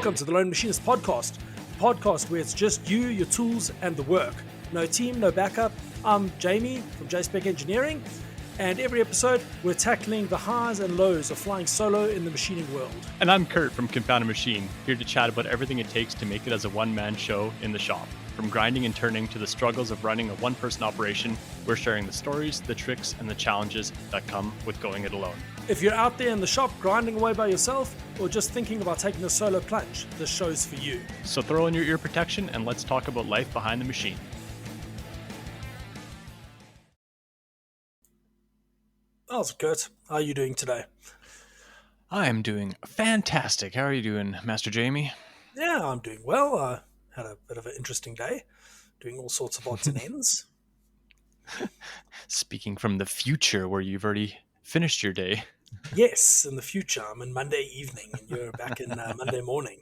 Welcome to the Lone Machinist podcast, the podcast where it's just you, your tools, and the work. No team, no backup. I'm Jamie from JSpec Engineering, and every episode we're tackling the highs and lows of flying solo in the machining world. And I'm Curt from Confounded Machine, here to chat about everything it takes to make it as a one-man show in the shop. From grinding and turning to the struggles of running a one-person operation, we're sharing the stories, the tricks, and the challenges that come with going it alone. If you're out there in the shop grinding away by yourself, or just thinking about taking a solo plunge, this show's for you. So throw in your ear protection and let's talk about life behind the machine. How's it, Curt? How are you doing today? I'm doing fantastic. How are you doing, Master Jamie? Yeah, I'm doing well. I had a bit of an interesting day, doing all sorts of odds and ends. Speaking from the future, where you've already finished your day. Yes, in the future. I'm in Monday evening, and you're back in Monday morning.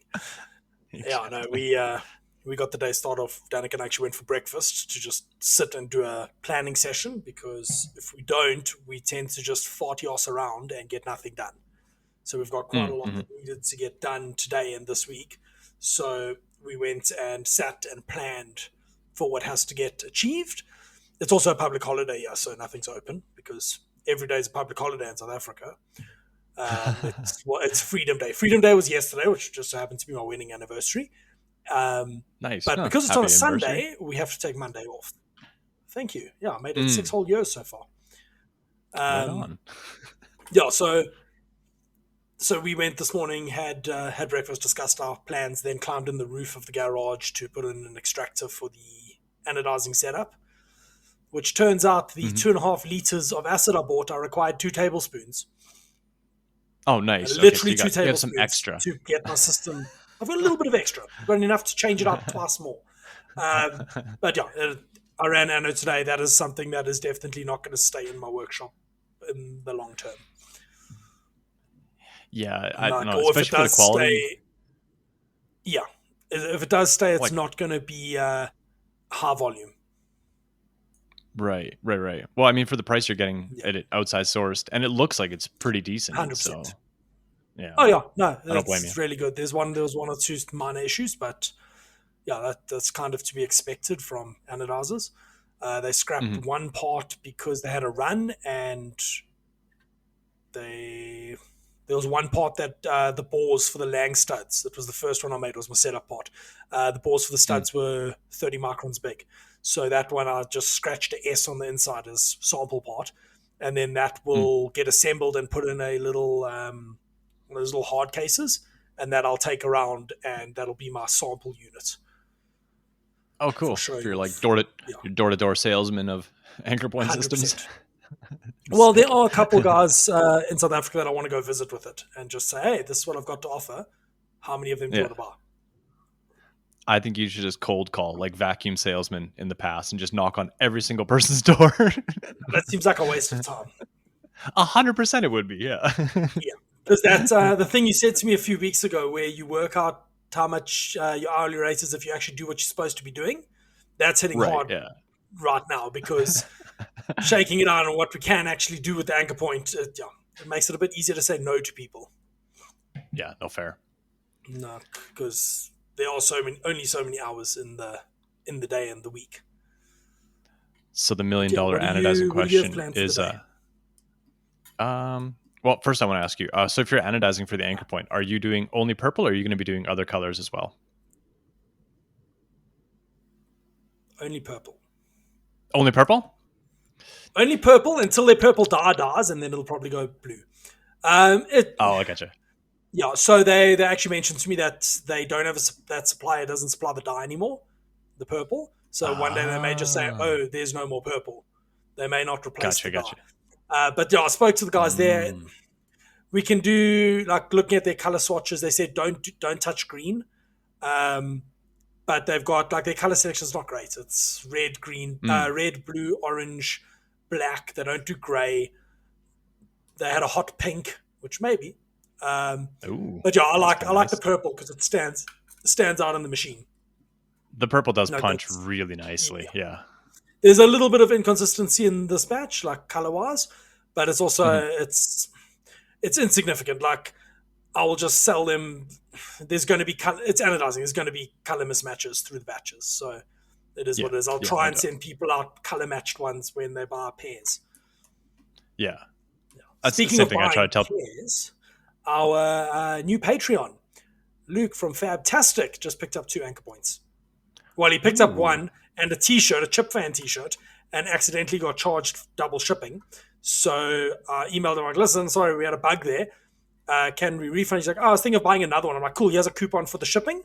Yeah, no, we got the day started off. Danica and I actually went for breakfast to just sit and do a planning session, because if we don't, we tend to just fart ass around and get nothing done. So we've got quite a lot that needed to get done today and this week. So we went and sat and planned for what has to get achieved. It's also a public holiday here, so nothing's open, because every day is a public holiday in South Africa. It's Freedom Day. Freedom Day was yesterday, which just so happened to be my wedding anniversary. Nice. But because it's on a Sunday, we have to take Monday off. Thank you. Yeah, I made it 6 whole years so far. Right on. Yeah, so we went this morning, had breakfast, discussed our plans, then climbed in the roof of the garage to put in an extractor for the anodizing setup, which turns out the 2.5 liters of acid I bought, I required 2 tablespoons. Oh, nice. Literally so 2 tablespoons some extra to get my system. I've got a little bit of extra. I've got enough to change it up twice more. But yeah, I ran anode today. That is something that is definitely not going to stay in my workshop in the long term. Yeah, I don't know, especially for the quality. If it does stay, it's not going to be high volume. Right. Well, I mean, for the price you're getting it outside sourced, and it looks like it's pretty decent. 100%. So, yeah. Oh yeah, no, I don't blame you. It's really good. There was one or two minor issues, but yeah, that's kind of to be expected from anodizers. They scrapped one part because they had a run, and there was one part that the bores for the Lang studs, that was the first one I made, was my setup part. The bores for the studs were 30 microns big. So that one I just scratched a S on the inside as sample part. And then that will get assembled and put in a little, those little hard cases. And that I'll take around, and that'll be my sample unit. Oh, cool. So you're like door-to-door salesman of anchor point 100%. systems. Well, there are a couple guys in South Africa that I want to go visit with it and just say, hey, this is what I've got to offer. How many of them do you want to buy? I think you should just cold call like vacuum salesmen in the past and just knock on every single person's door. That seems like a waste of time. 100% it would be, yeah. Yeah, because that's the thing you said to me a few weeks ago, where you work out how much your hourly rate is if you actually do what you're supposed to be doing. That's hitting hard right now, because shaking it out on what we can actually do with the anchor point, it makes it a bit easier to say no to people. Yeah, no fair. No, because there are only so many hours in the day and the week. So the $1 million anodizing question is well, first I want to ask you, so if you're anodizing for the anchor point, are you doing only purple, or are you going to be doing other colors as well? Only purple. Only purple? Only purple until their purple dye dies, and then it'll probably go blue. I gotcha. Yeah, so they actually mentioned to me that they don't have that supplier doesn't supply the dye anymore, the purple. So one day they may just say, oh, there's no more purple. They may not replace the dye. But yeah, I spoke to the guys there. We can do, like, looking at their color swatches, they said don't touch green. But they've got, like, their color selection is not great. It's red, green, red, blue, orange, black. They don't do gray. They had a hot pink, which maybe. But yeah, I like the purple because it stands out in the machine. The purple does punch really nicely. Yeah. There's a little bit of inconsistency in this batch, like color wise, but it's also it's insignificant. Like, I will just sell them there's going to be it's anodizing. There's going to be color mismatches through the batches. So it is what it is. I'll try and send people out color matched ones when they buy pairs. Yeah. That's Speaking of buying pairs, our new Patreon, Luke from Fabtastic, just picked up 2 anchor points. Well, he picked up one and a T-shirt, a Chip Fan T-shirt, and accidentally got charged double shipping. So I emailed him like, listen, sorry, we had a bug there. Can we refund? He's like, I was thinking of buying another one. I'm like, cool, he has a coupon for the shipping.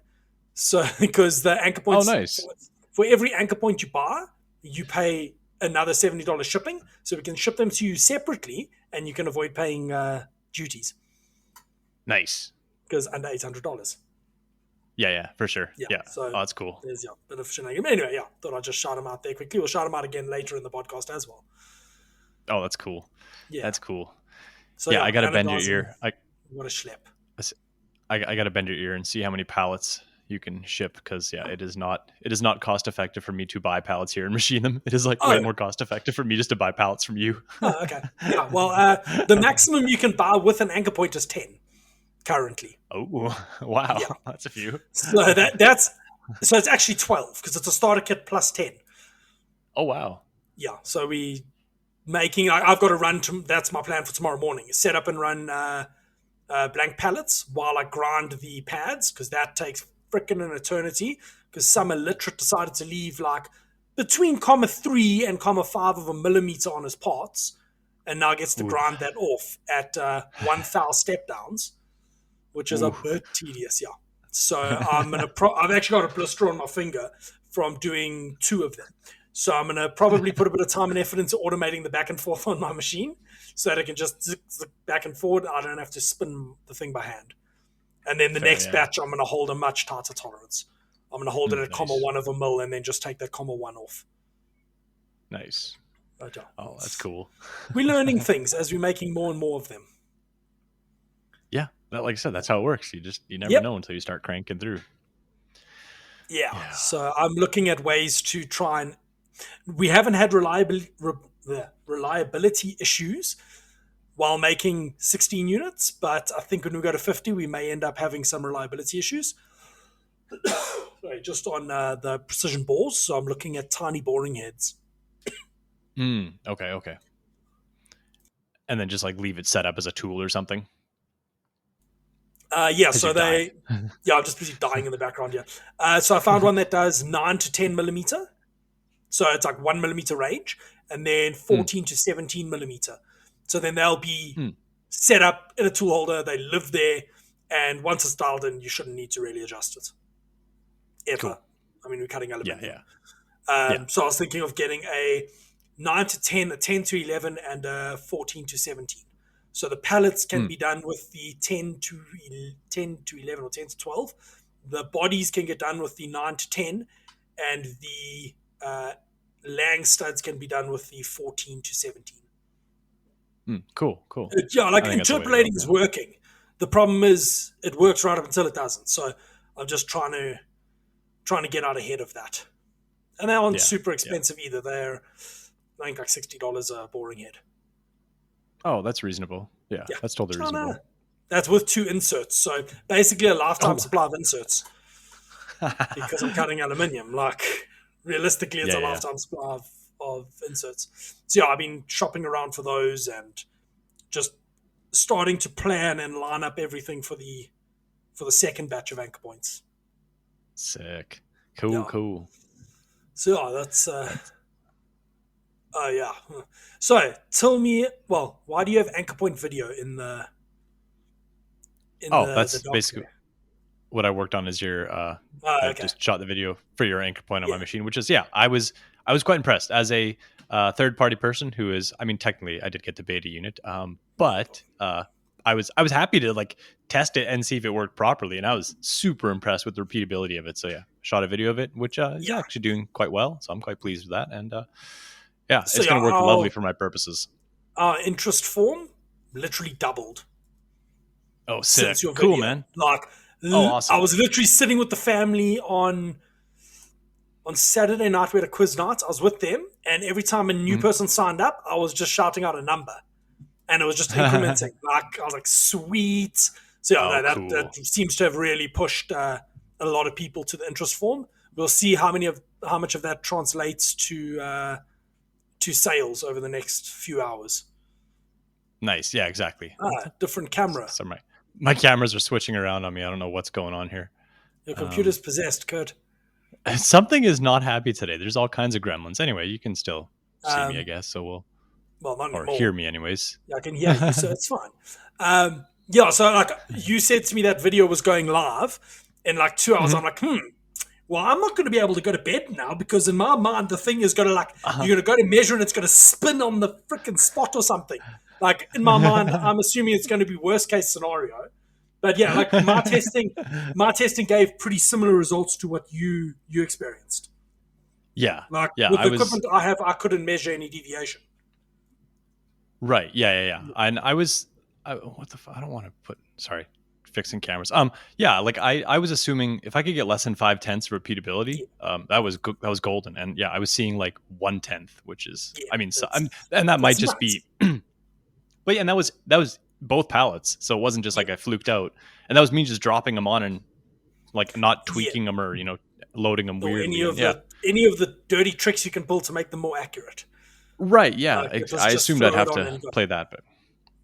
So because the anchor points, nice. For every anchor point you buy, you pay another $70 shipping. So we can ship them to you separately, and you can avoid paying duties. Nice. Because under $800. Yeah, for sure. Yeah. So that's cool. There's a bit of shenanigans. Anyway, thought I'd just shout him out there quickly. We'll shout him out again later in the podcast as well. Oh, that's cool. Yeah. That's cool. So I got to bend your ear. What a schlep. I got to bend your ear and see how many pallets you can ship, because it is not cost effective for me to buy pallets here and machine them. It is way more cost effective for me just to buy pallets from you. Oh, okay. Yeah. Well, the maximum you can buy with an anchor point is 10 currently. Oh, wow. Yeah. That's a few. So so it's actually 12 because it's a starter kit plus 10. Oh, wow. Yeah. So I've got to run that's my plan for tomorrow morning. Set up and run blank pallets while I grind the pads, because that takes freaking an eternity, because some illiterate decided to leave between 0.3 and 0.5 of a millimeter on his parts, and now gets to grind that off at 1,000 step downs, which is a bit tedious. Yeah. So I've actually got a blister on my finger from doing 2 of them. So I'm going to probably put a bit of time and effort into automating the back and forth on my machine, so that I can just zig back and forward. I don't have to spin the thing by hand. And then the next batch, I'm going to hold a much tighter tolerance. I'm going to hold it at 0.1 of a mil, and then just take that 0.1 off. Nice. Oh, that's cool. We're learning things as we're making more and more of them. Yeah. Like I said, that's how it works. You never know until you start cranking through. Yeah. So I'm looking at ways to try and... We haven't had reliability issues while making 16 units, but I think when we go to 50, we may end up having some reliability issues. Sorry, just on the precision bores. So I'm looking at tiny boring heads. Okay. And then just leave it set up as a tool or something. So I'm just busy dying in the background. Yeah. So I found one that does 9 to 10 millimeter. So it's 1 millimeter range, and then 14 to 17 millimeter. So then they'll be set up in a tool holder. They live there, and once it's dialed in, you shouldn't need to really adjust it. Ever. Cool. I mean, we're cutting aluminum. So I was thinking of getting a 9 to 10, a 10 to 11, and a 14 to 17. So the pallets can be done with the 10 to 11 or 10 to 12. The bodies can get done with the 9 to 10, and the Lang studs can be done with the 14 to 17. Cool. Interpolating is working. The problem is it works right up until it doesn't. So I'm just trying to get out ahead of that. And they aren't super expensive either. They're I think $60 a boring head. Oh, that's reasonable. Yeah, that's totally reasonable. That's with 2 inserts. So basically a lifetime supply of inserts. Because I'm cutting aluminium. Realistically, it's a lifetime supply of inserts. So I've been shopping around for those and just starting to plan and line up everything for the second batch of anchor points. Sick. Cool. So that's So tell me, why do you have anchor point video in the that's basically what I worked on is I just shot the video for your anchor point on my machine, which is I was quite impressed as a third party person who is, I mean, technically I did get the beta unit, but I was happy to test it and see if it worked properly, and I was super impressed with the repeatability of it. So shot a video of it, which is actually doing quite well. So I'm quite pleased with that, and it's going to work lovely for my purposes. Our interest form literally doubled. Oh, sick! Cool, man. Awesome. I was literally sitting with the family on Saturday night. We had a quiz night. I was with them, and every time a new person signed up, I was just shouting out a number, and it was just incrementing. I was like, sweet. So yeah, Oh, no, that cool. seems to have really pushed a lot of people to the interest form. We'll see how much of that translates to sales over the next few hours. Nice. Yeah, exactly. Different camera. So my cameras are switching around on me. I don't know what's going on here. Your computer's possessed, Curt. Something is not happy today. There's all kinds of gremlins. Anyway, you can still see me, I Um, guess. So well, not or anymore. hear me, anyways. I can hear you, so it's fine. Yeah, so like you said to me that video was going live in like 2 hours. Mhm. I'm like, well, I'm not going to be able to go to bed now because in my mind, the thing is going to Uh-huh. you're going to go to measure and it's going to spin on the freaking spot or something. Like in my mind, I'm assuming it's going to be worst case scenario. But yeah, like my testing gave pretty similar results to what you experienced. Yeah. Like Yeah. with I the was equipment I have, I couldn't measure any deviation. right. Yeah. And what the I don't want to put, sorry, fixing cameras. Yeah. Like I was assuming if I could get less than 5/10 repeatability, Yeah, that was golden. And yeah, I was seeing like 1/10, which is, yeah, I mean, and that might that's just nuts. be, but yeah, and that was both pallets. So it wasn't just Yeah, like I fluked out. And that was me just dropping them on and like not yeah. tweaking them or loading them Or weirdly, and yeah. any of the dirty tricks you can pull to make them more accurate. Right, yeah, Like it was I just assumed I'd throw it have on to and go. play that, but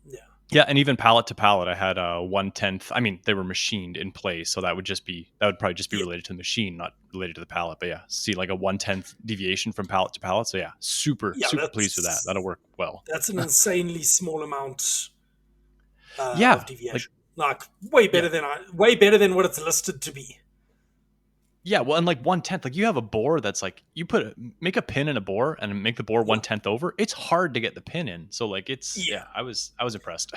Yeah, yeah. And even pallet to pallet I had 1/10. I mean, they were machined in place, so that would probably just be yeah, related to the machine, not related to the pallet. But yeah, see like a 1/10 deviation from pallet to pallet, so yeah, super yeah. super pleased with that. That'll work well. That's an insanely small amount of Yeah, like deviation. Like yeah. way better than what it's listed to be. Yeah, well, and like 1/10, like you have a bore that's like make a pin in a bore and make the bore Yeah, 1/10 over. It's hard to get the pin in, so like yeah. I was impressed.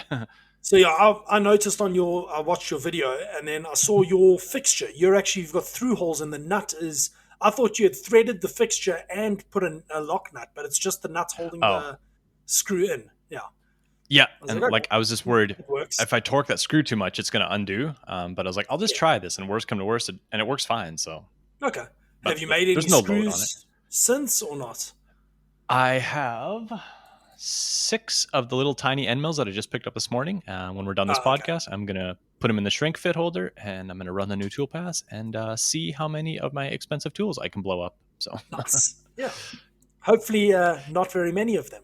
So yeah, I noticed I watched your video and then I saw your fixture. You've got through holes and the nut is. I thought you had threaded the fixture and put a lock nut, but it's just the nuts holding Oh, the screw in. Yeah, I yeah, was like, and okay, like I was just worried it works. if I torque that screw too much, it's gonna undo. But I was like, I'll just Yeah, try this, and worst come to worst, and it works fine. So, okay. but Have you made any there's no load on it. screws since or not? I have 6 of the little tiny end mills that I just picked up this morning. When we're done this Okay, podcast, I'm gonna put them in the shrink fit holder, and I'm gonna run the new tool pass and see how many of my expensive tools I can blow up. So, nice. Yeah, hopefully not very many of them.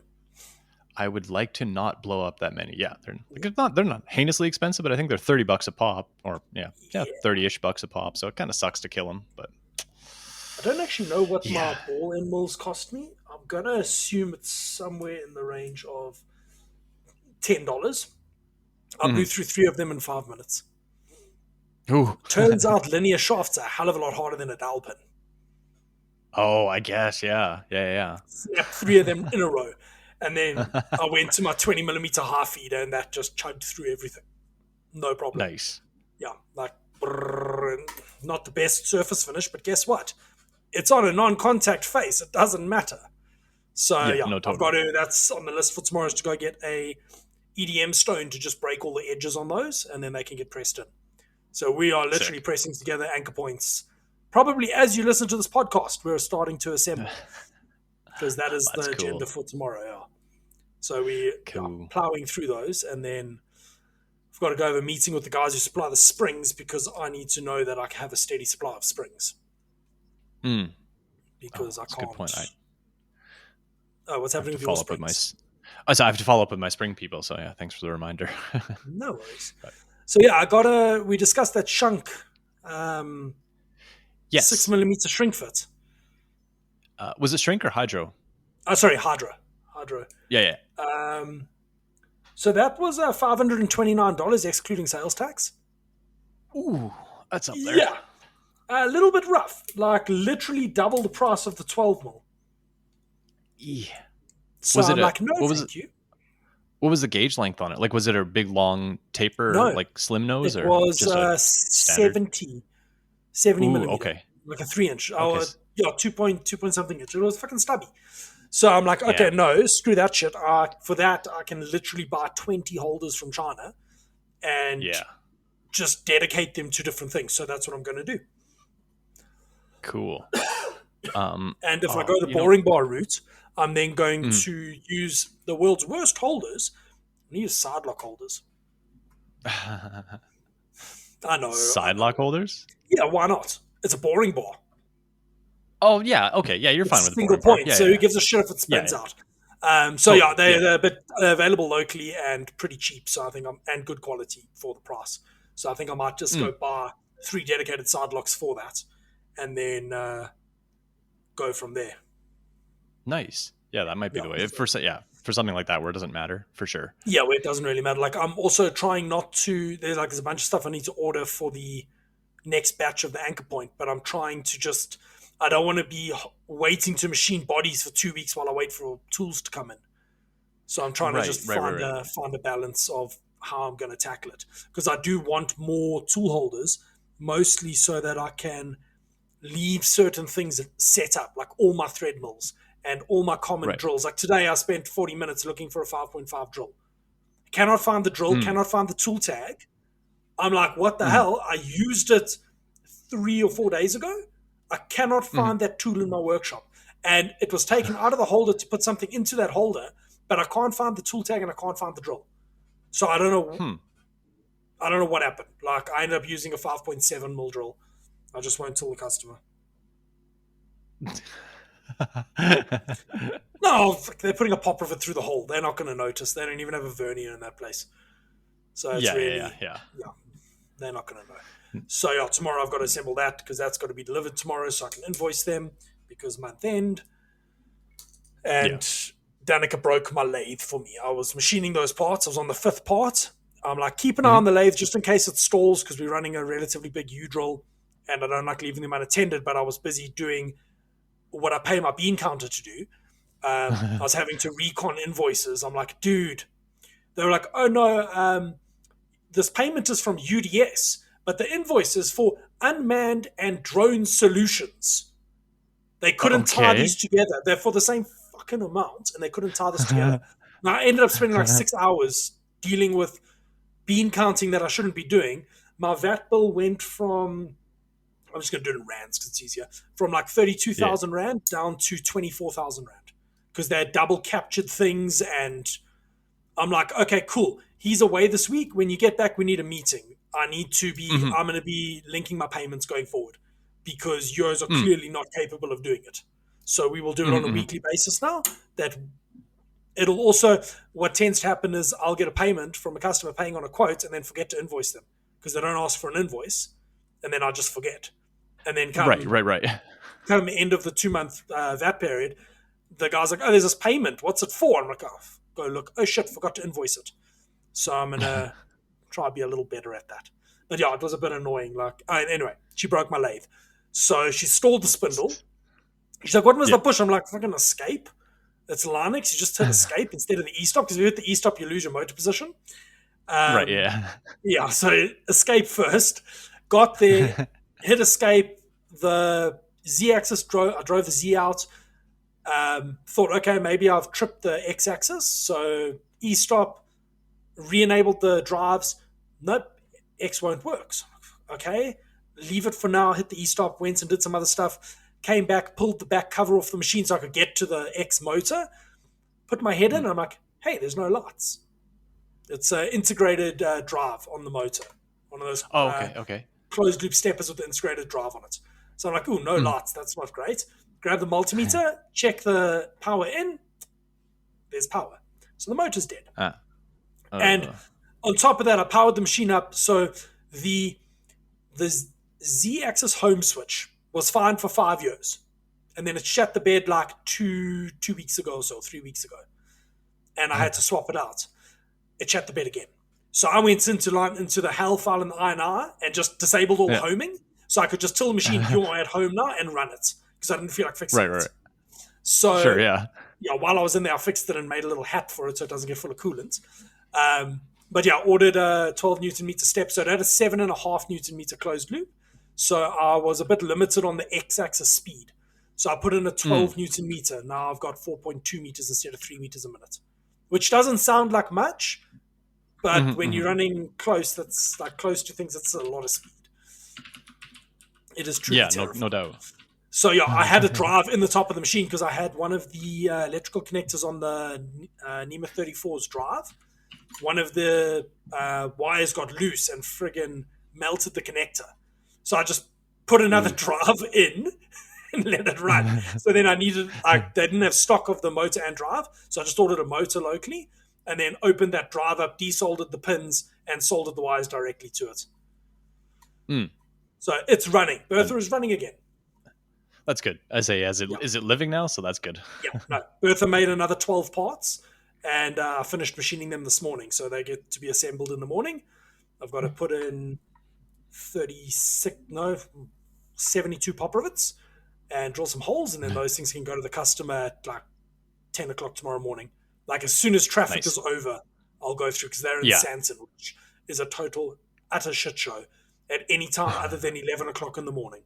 I would like to not blow up that many. Yeah, they're not heinously expensive, but I think they're $30 a pop, or yeah, Yeah, 30-ish bucks a pop. So it kind of sucks to kill them, but I don't actually know what yeah. my ball end mills cost me. I'm gonna assume it's somewhere in the range of $10. I blew Mhm. through 3 of them in 5 minutes. Ooh. Turns out linear shafts are a hell of a lot harder than a dowel pin. Oh, I guess. Yeah. Snapped 3 of them in a row. And then I went to my 20 millimeter high feeder and that just chugged through everything. No problem. Nice. Yeah, like brrr, not the best surface finish, but guess what? It's on a non-contact face. It doesn't matter. So Yeah, yeah, no, I've got totally. to. That's on the list for tomorrow is to go get a EDM stone to just break all the edges on those, and then they can get pressed in. So we are literally Sick. pressing together anchor points. Probably as you listen to this podcast, we're starting to assemble because that is That's the cool. agenda for tomorrow. Yeah. So we are Cool. plowing through those, and then I've got to go have a meeting with the guys who supply the springs because I need to know that I have a steady supply of springs Mm. Oh, because I that's a good can't. point. I Oh, what's have happening to with your follow up with springs? so I have to follow up with my spring people. So yeah, thanks for the reminder. No worries. But So yeah, we discussed that shunk, um, six yes. millimeter shrink fit. Was it shrink or hydro? Oh, sorry, Hydro. Yeah. Um, so that was $529 excluding sales tax. Ooh, that's up there. Yeah, a little bit rough, like literally double the price of the 12 mil. Yeah. So Was it I'm a like, no, what was it? thank you. What was the gauge length on it? Like, was it a big long taper, No, like slim nose, it or was just a standard? 70 Ooh, millimeter, okay, like a 3 inch. okay, Oh, yeah, 2 point something inch. It was fucking stubby. So I'm like, okay, yeah, no, screw that shit. For that, I can literally buy 20 holders from China and yeah, just dedicate them to different things. So that's what I'm going to do. cool. And if I Oh, go the boring bar route, I'm then going mm. to use the world's worst holders. I use side lock holders. I know. Side lock holders? Yeah, why not? It's a boring bar. Oh, yeah. Okay. Yeah, you're It's fine a with the single boring bar. point, Yeah, so yeah, who gives a shit if it yeah. spins Yeah, out? totally. They're a bit available locally and pretty cheap. So I think and good quality for the price. So I think I might just go buy 3 dedicated side locks for that, and then go from there. Nice. Yeah, that might be Yeah, the way. For something like that where it doesn't matter, for sure. yeah, where it doesn't really matter. Like I'm also trying not to. There's a bunch of stuff I need to order for the next batch of the anchor point, but I'm trying to just. I don't want to be waiting to machine bodies for 2 weeks while I wait for tools to come in. So I'm trying to just find a balance of how I'm going to tackle it, because I do want more tool holders, mostly so that I can leave certain things set up, like all my thread mills and all my common drills. Like today, I spent 40 minutes looking for a 5.5 drill. Cannot find the drill, cannot find the tool tag. I'm like, what the hell? I used it 3 or 4 days ago. I cannot find that tool in my workshop. And it was taken out of the holder to put something into that holder, but I can't find the tool tag and I can't find the drill. So I don't know. I don't know what happened. Like I ended up using a 5.7 mil drill. I just won't tell the customer. No, they're putting a pop of it through the hole. They're not going to notice. They don't even have a vernier in that place. So it's yeah. They're not going to know. So yeah, tomorrow I've got to assemble that because that's got to be delivered tomorrow so I can invoice them because month end. And Danica broke my lathe for me. I was machining those parts. I was on the 5th part. I'm like, keep an eye on the lathe just in case it stalls because we're running a relatively big U-drill and I don't like leaving them unattended, but I was busy doing what I pay my bean counter to do. I was having to recon invoices. I'm like, dude. They were like, oh no, this payment is from UDS, but the invoice is for unmanned and drone solutions. They couldn't tie these together. They're for the same fucking amount, and they couldn't tie this together. Now, I ended up spending like 6 hours dealing with bean counting that I shouldn't be doing. My VAT bill went from, I'm just going to do it in rands because it's easier, from like 32,000 Rand down to 24,000 Rand because they had double captured things. And I'm like, okay, cool. He's away this week. When you get back, we need a meeting. I'm going to be linking my payments going forward because yours are clearly not capable of doing it. So we will do it on a weekly basis now. That it'll also, what tends to happen is I'll get a payment from a customer paying on a quote and then forget to invoice them because they don't ask for an invoice and then I just forget. And then come end of the 2-month VAT period, the guy's like, oh, there's this payment. What's it for? I'm like, oh, go look. Oh shit, forgot to invoice it. So I'm going to try to be a little better at that. But yeah, it was a bit annoying. Anyway, she broke my lathe. So she stalled the spindle. She's like, what was the push? I'm like, fucking escape. It's Linux. You just hit escape instead of the E-stop because if you hit the E-stop, you lose your motor position. Yeah, so escape first. Got there, hit escape. The Z-axis I drove the Z out. Thought, okay, maybe I've tripped the X-axis. So E-stop, re-enabled the drives. Nope, X won't work. So, okay, leave it for now. Hit the E-stop, went and did some other stuff. Came back, pulled the back cover off the machine so I could get to the X motor. Put my head in, and I'm like, hey, there's no lights. It's an integrated drive on the motor. One of those closed loop steppers with the integrated drive on it. So I'm like, oh, no lights. That's not great. Grab the multimeter, check the power in. There's power. So the motor's dead. And on top of that, I powered the machine up. So the Z-axis home switch was fine for 5 years. And then it shut the bed like 2 weeks ago or so, 3 weeks ago. And I had to swap it out. It shut the bed again. So I went into the HAL file in the INR and just disabled all homing. So I could just tell the machine, you're at home now, and run it. Because I didn't feel like fixing it. So, while I was in there, I fixed it and made a little hat for it so it doesn't get full of coolant. But yeah, ordered a 12 Newton meter step. So it had a 7.5 Newton meter closed loop. So I was a bit limited on the X-axis speed. So I put in a 12 Newton meter. Now I've got 4.2 meters instead of 3 meters a minute. Which doesn't sound like much, but when you're running close, that's like close to things, that's a lot of speed. It is truly terrifying. No doubt. So yeah, I had a drive in the top of the machine because I had one of the electrical connectors on the NEMA 34's drive. One of the wires got loose and friggin' melted the connector. So I just put another drive in and let it run. So then they didn't have stock of the motor and drive, so I just ordered a motor locally and then opened that drive up, desoldered the pins, and soldered the wires directly to it. So it's running. Bertha is running again. That's good. Is it living now? So that's good. Yeah, no. Bertha made another 12 parts, and I finished machining them this morning, so they get to be assembled in the morning. I've got to put in 72 pop rivets and drill some holes, and then those things can go to the customer at like 10 o'clock tomorrow morning. Like as soon as traffic is over, I'll go through, because they're in Sanson, which is a total utter shit show at any time other than 11 o'clock in the morning.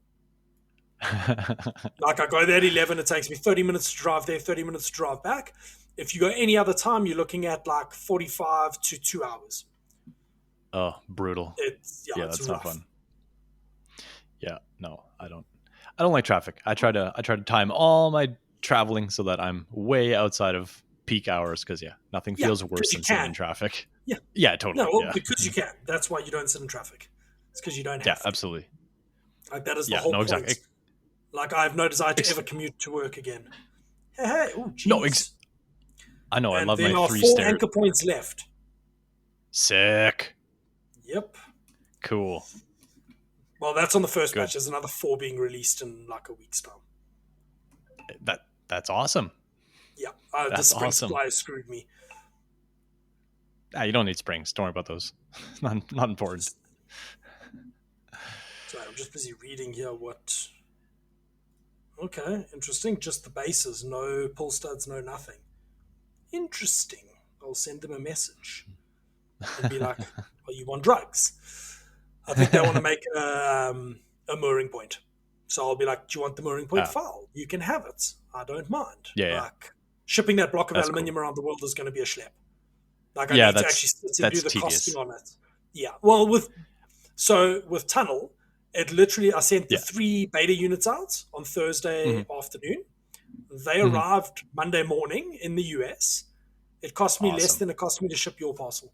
Like I go there at 11, it takes me 30 minutes to drive there, 30 minutes to drive back. If you go any other time, you're looking at like 45 to 2 hours. Oh, brutal. It's that's rough. not fun. Yeah, no, I don't like traffic. I try to time all my traveling so that I'm way outside of peak hours, because nothing feels worse than sitting in traffic. Yeah, totally. No, because you can. That's why you don't sit in traffic. It's because you don't have to. Absolutely. Like that is the whole point. Exactly. Like I have no desire to ever commute to work again. Hey, oh geez. No, I know. And I love there my are 3 4 stairs. anchor points left. Sick. Yep. Cool. Well, that's on the first batch. There's another 4 being released in like a week's time. That's awesome. Yeah, the spring supply screwed me. You don't need springs. Don't worry about those. not important. Sorry, I'm just busy reading here what... Okay, interesting. Just the bases. No pull studs, no nothing. Interesting. I'll send them a message and be like, "Are you on drugs?" I think they want to make a mooring point. So I'll be like, "Do you want the mooring point file? You can have it. I don't mind." Like shipping that block of aluminium around the world is going to be a schlep. Like I need to actually sit and do the costing on it. Yeah. Well, with Tunnel, it literally, I sent the 3 beta units out on Thursday afternoon. They arrived Monday morning in the US. It cost me less than it cost me to ship your parcel.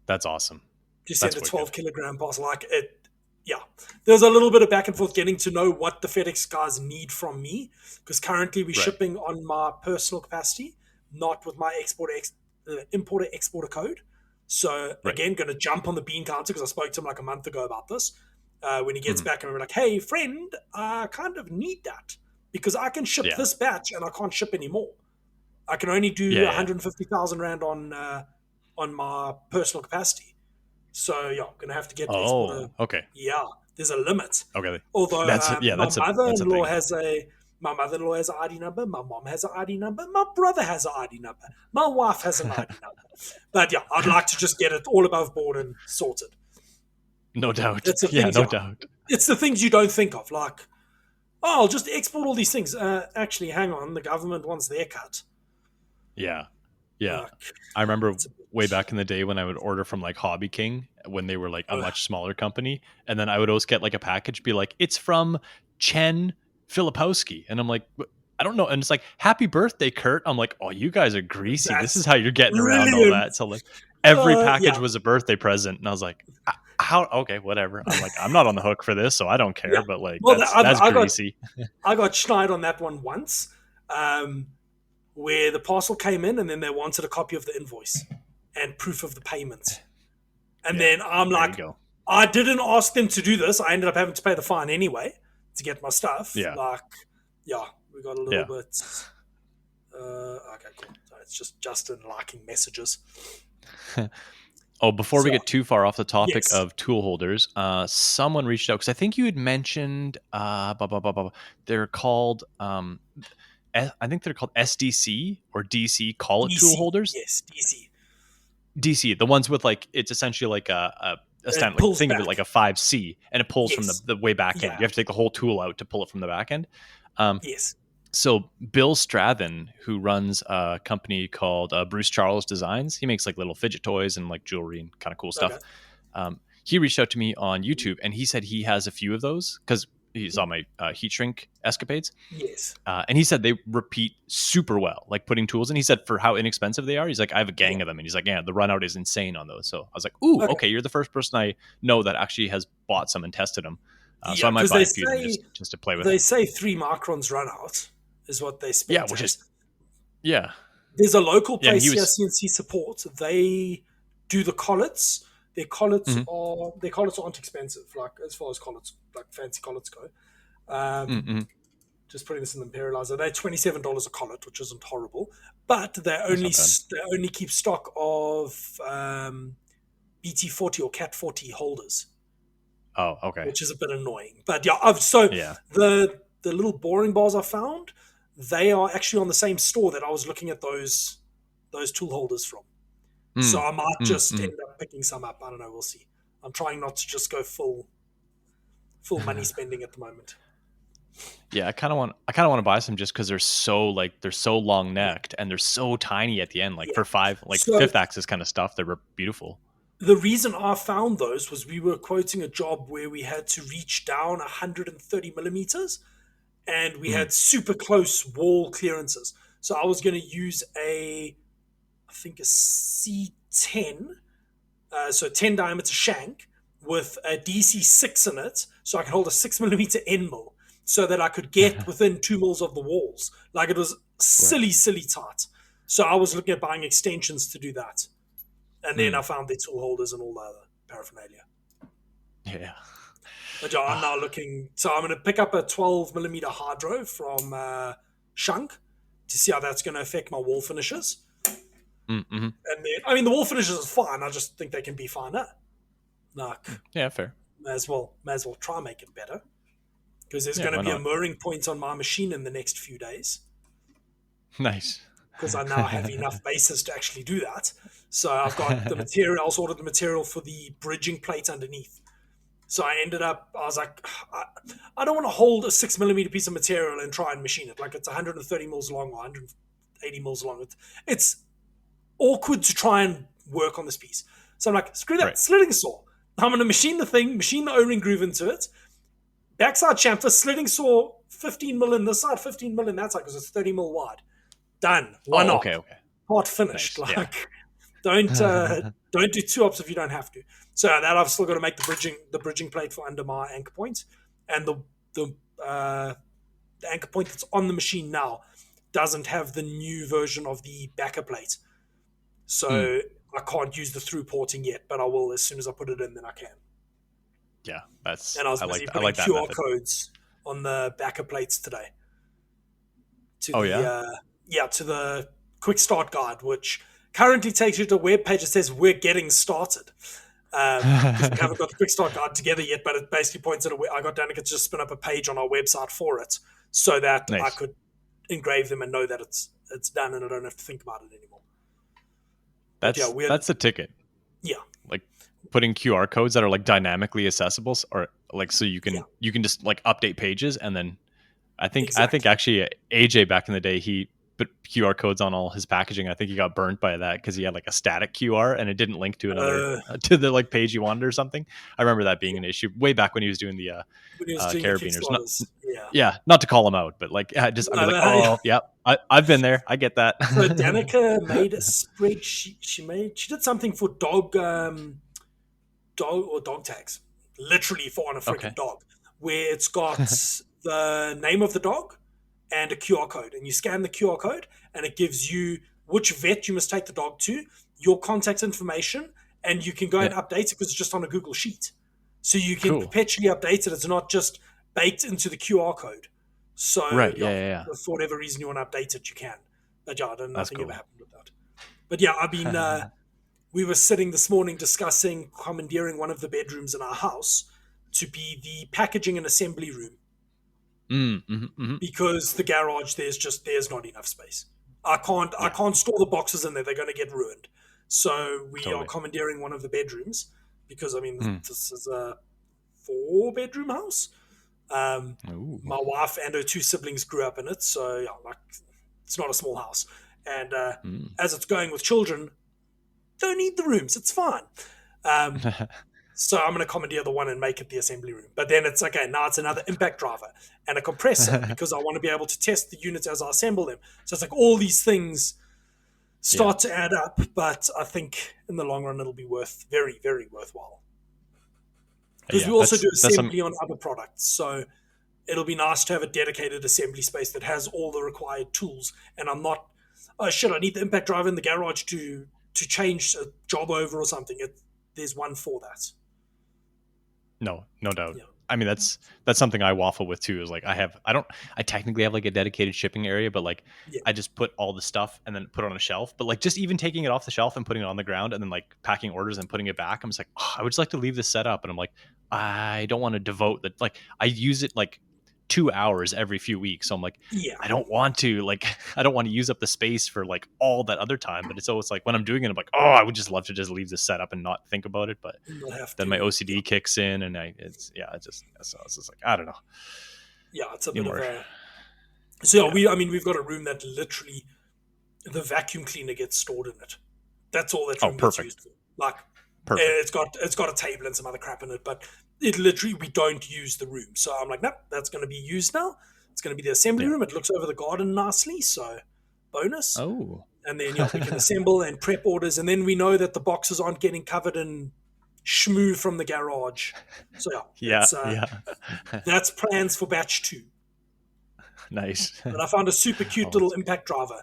That's awesome. To send a 12 kilogram parcel. Like it, there's a little bit of back and forth getting to know what the FedEx guys need from me, because currently we're shipping on my personal capacity, not with my importer-exporter code. So again, going to jump on the bean counter, because I spoke to him like a month ago about this. When he gets back, and we're like, "Hey, friend, I kind of need that, because I can ship this batch and I can't ship anymore. I can only do 150,000 Rand on my personal capacity. So I'm going to have to get the exporter. Okay. Yeah, there's a limit. Okay. Although my mother-in-law has an ID number, my mom has an ID number, my brother has an ID number, my wife has an ID number. But I'd like to just get it all above board and sorted. No doubt. No doubt. It's the things you don't think of, like, I'll just export all these things. Actually, hang on, the government wants their cut. Yeah. I remember way back in the day when I would order from like Hobby King, when they were like a much smaller company, and then I would always get like a package, be like, "It's from Chen Filipowski," and I'm like, "I don't know," and it's like, "Happy birthday, Curt." I'm like, "Oh, you guys are greasy. This is how you're getting around all that." So like, every package was a birthday present, and I was like, "How? Okay, whatever." I'm like, "I'm not on the hook for this, so I don't care." But like, that's greasy. I got schneid on that one once. Where the parcel came in and then they wanted a copy of the invoice and proof of the payment. And then I'm like, I didn't ask them to do this. I ended up having to pay the fine anyway to get my stuff. Yeah. Like, we got a little bit. Okay, cool. So it's just Justin liking messages. Before we get too far off the topic of tool holders, someone reached out, because I think you had mentioned, they're called... I think they're called SDC or DC tool holders. Yes, DC, the ones with like, it's essentially like a stand, like, think of it like a 5C, and it pulls from the way back end. You have to take the whole tool out to pull it from the back end. Yes. So Bill Strathen, who runs a company called Bruce Charles Designs, he makes like little fidget toys and like jewelry and kind of cool stuff. He reached out to me on YouTube, and he said he has a few of those, because he saw my heat shrink escapades. Yes. And he said they repeat super well, like putting tools in. He said for how inexpensive they are, he's like, I have a Yeah. gang of them. And he's like, yeah, the run out is insane on those. So I was like, ooh, Okay. okay, you're the first person I know that actually has bought some and tested them. So Yeah, I might because buy a few of them just to play with. they say 3 microns run out is what they Yeah, spec which is as. yeah, There's a local yeah. And he place here, was CNC Support. They do the collets. mm-hmm, Their collets aren't expensive, like as far as collets, like fancy collets go. Um, mm-hmm. just putting this in the Imperializer, they're $27 a collet, which isn't horrible, but That's not bad. they only keep stock of BT40 or Cat 40 holders, Oh, okay, which is a bit annoying. But yeah, so yeah. the little boring bars I found, they are actually on the same store that I was looking at those tool holders from. So Mm, I might mm, just mm. end up picking some up. I don't know. We'll see. I'm trying not to just go full money spending at the moment. Yeah, I kind of want to buy some just because they're so long Yeah, necked and they're so tiny at the end. Like yeah. for five, like So fifth axis kind of stuff, they're beautiful. the reason I found those was we were quoting a job where we had to reach down 130 millimeters, and we Mm, had super close wall clearances. So I was going to use I think a C10, so 10 diameter shank with a DC6 in it, so I could hold a 6 millimeter end mill, so that I could get within 2 mils of the walls. Like it was right. silly tight. So I was looking at buying extensions to do that, and then I Mm, found the tool holders and all the other paraphernalia. yeah. But yeah, I'm now Ah, looking. So I'm going to pick up a 12 millimeter hydro from Shunk to see how that's going to affect my wall finishes. mm-hmm. And then, I mean, the wall finishes is fine. I just think they can be finer. Like, Yeah, fair. may as well try and make it better, because there's Yeah, going to why be a not? mooring point on my machine in the next few days, Nice. because I now have enough bases to actually do that. So I've got the material. I also ordered the material for the bridging plate underneath. So I was like, I don't want to hold a 6 millimeter piece of material and try and machine it. Like it's 130 mils long or 180 mils long. It's awkward to try and work on this piece. So I'm like, screw that, Right. slitting saw. I'm going to machine the thing, machine the O-ring groove into it, backside chamfer, slitting saw, 15 mil in this side, 15 mil in that side, because it's 30 mil wide. Done. One Oh, op. okay, okay. Part finished. Nice. Yeah. Like, don't do 2 ops if you don't have to. So that I've still got to make the bridging plate for under my anchor point, and the anchor point that's on the machine now doesn't have the new version of the backer plate. Mm, So I can't use the through porting yet, but I will as soon as I put it in, then I can. yeah, And I was busy putting that QR method. codes on the backer plates today to Oh the yeah. to the quick start guide, which currently takes you to a web page that says we're getting started. Because we haven't got the quick start guide together yet, but it basically points at I got Danica to just spin up a page on our website for it, so that I Nice. could engrave them and know that it's done, and I don't have to think about it anymore. But yeah, That's the ticket. yeah, Like putting QR codes that are like dynamically accessible, or like so yeah, you can just like update pages, and then I think exactly. actually AJ back in the day he put QR codes on all his packaging. I think he got burnt by that because he had like a static QR and it didn't link to another Uh, to the like page you wanted or something. I remember that being an issue way back when he was doing the when he was doing the carabiners. Not Kickstarters, yeah. yeah, not to call him out, but like just I'd be like, oh yeah, I've been there. I get that. So Danica made a spreadsheet. She did something for dog tags, literally for on a Okay. freaking dog, where it's got the name of the dog and a QR code, and you scan the QR code, and it gives you which vet you must take the dog to, your contact information, and you can go and Yeah. update it because it's just on a Google Sheet, so you can Cool. perpetually update it. It's not just baked into the QR code. So Right. Yeah. yeah, Yeah. Yeah. for whatever reason you want to update it, you can. But yeah, That's nothing ever cool. happened with that. But yeah, I've been. We were sitting this morning discussing commandeering one of the bedrooms in our house to be the packaging and assembly room, Mm-hmm. because the garage there's not enough space. I Yeah. can't store the boxes in there. They're going to get ruined. So we are Totally. commandeering one of the bedrooms, because I mean Mm. this is a 4 bedroom house. Um, Ooh. my wife and her 2 siblings grew up in it, so yeah, like it's not a small house. And Mm. as it's going with children, don't need the rooms. It's fine. Um, So I'm going to commandeer the one and make it the assembly room. But then it's okay, now it's another impact driver and a compressor because I want to be able to test the units as I assemble them. So it's like all these things start to add up, but I think in the long run it'll be very, very worthwhile. Because we also do assembly on other products. So it'll be nice to have a dedicated assembly space that has all the required tools. And I'm not, oh shit, I need the impact driver in the garage to change a job over or something. There's one for that. No doubt. Yeah. I mean, that's something I waffle with too, is like I technically have like a dedicated shipping area, but like I just put all the stuff and then put it on a shelf. But like just even taking it off the shelf and putting it on the ground and then like packing orders and putting it back, I'm just like, I would just like to leave this set up. And I'm like, I don't want to devote that. Like I use it like 2 hours every few weeks. So I'm like, I don't want to use up the space for like all that other time. But it's always like when I'm doing it, I'm like, I would just love to just leave this set up and not think about it. But then my OCD kicks in and it's just like, I don't know. Yeah, it's a bit of a. So we've got a room that literally the vacuum cleaner gets stored in it. That's all that room gets used for. Like, perfect. It's got a table and some other crap in it, but it literally, we don't use the room. So I'm like, nope, that's going to be used now. It's going to be the assembly room. It looks over the garden nicely, so bonus. Oh. And then we can assemble and prep orders, and then we know that the boxes aren't getting covered in schmoo from the garage. So that's plans for batch 2. Nice. But I found a super cute little impact driver.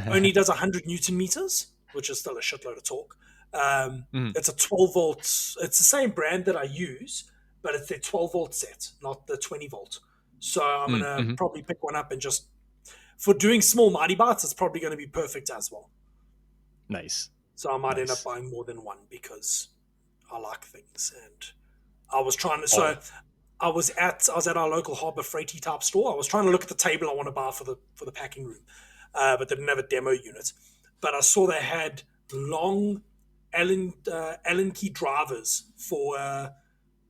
Only does 100 Newton meters, which is still a shitload of torque. It's a 12 volts. It's the same brand that I use, but it's their 12 volt set, not the 20 volt. So I'm going to probably pick one up and just, for doing small mighty bites, it's probably going to be perfect as well. Nice. So I might end up buying more than one because I like things. And I was trying to, so I was at our local Harbor Freighty type store. I was trying to look at the table I want to buy for the packing room, but they didn't have a demo unit. But I saw they had long Allen key drivers for a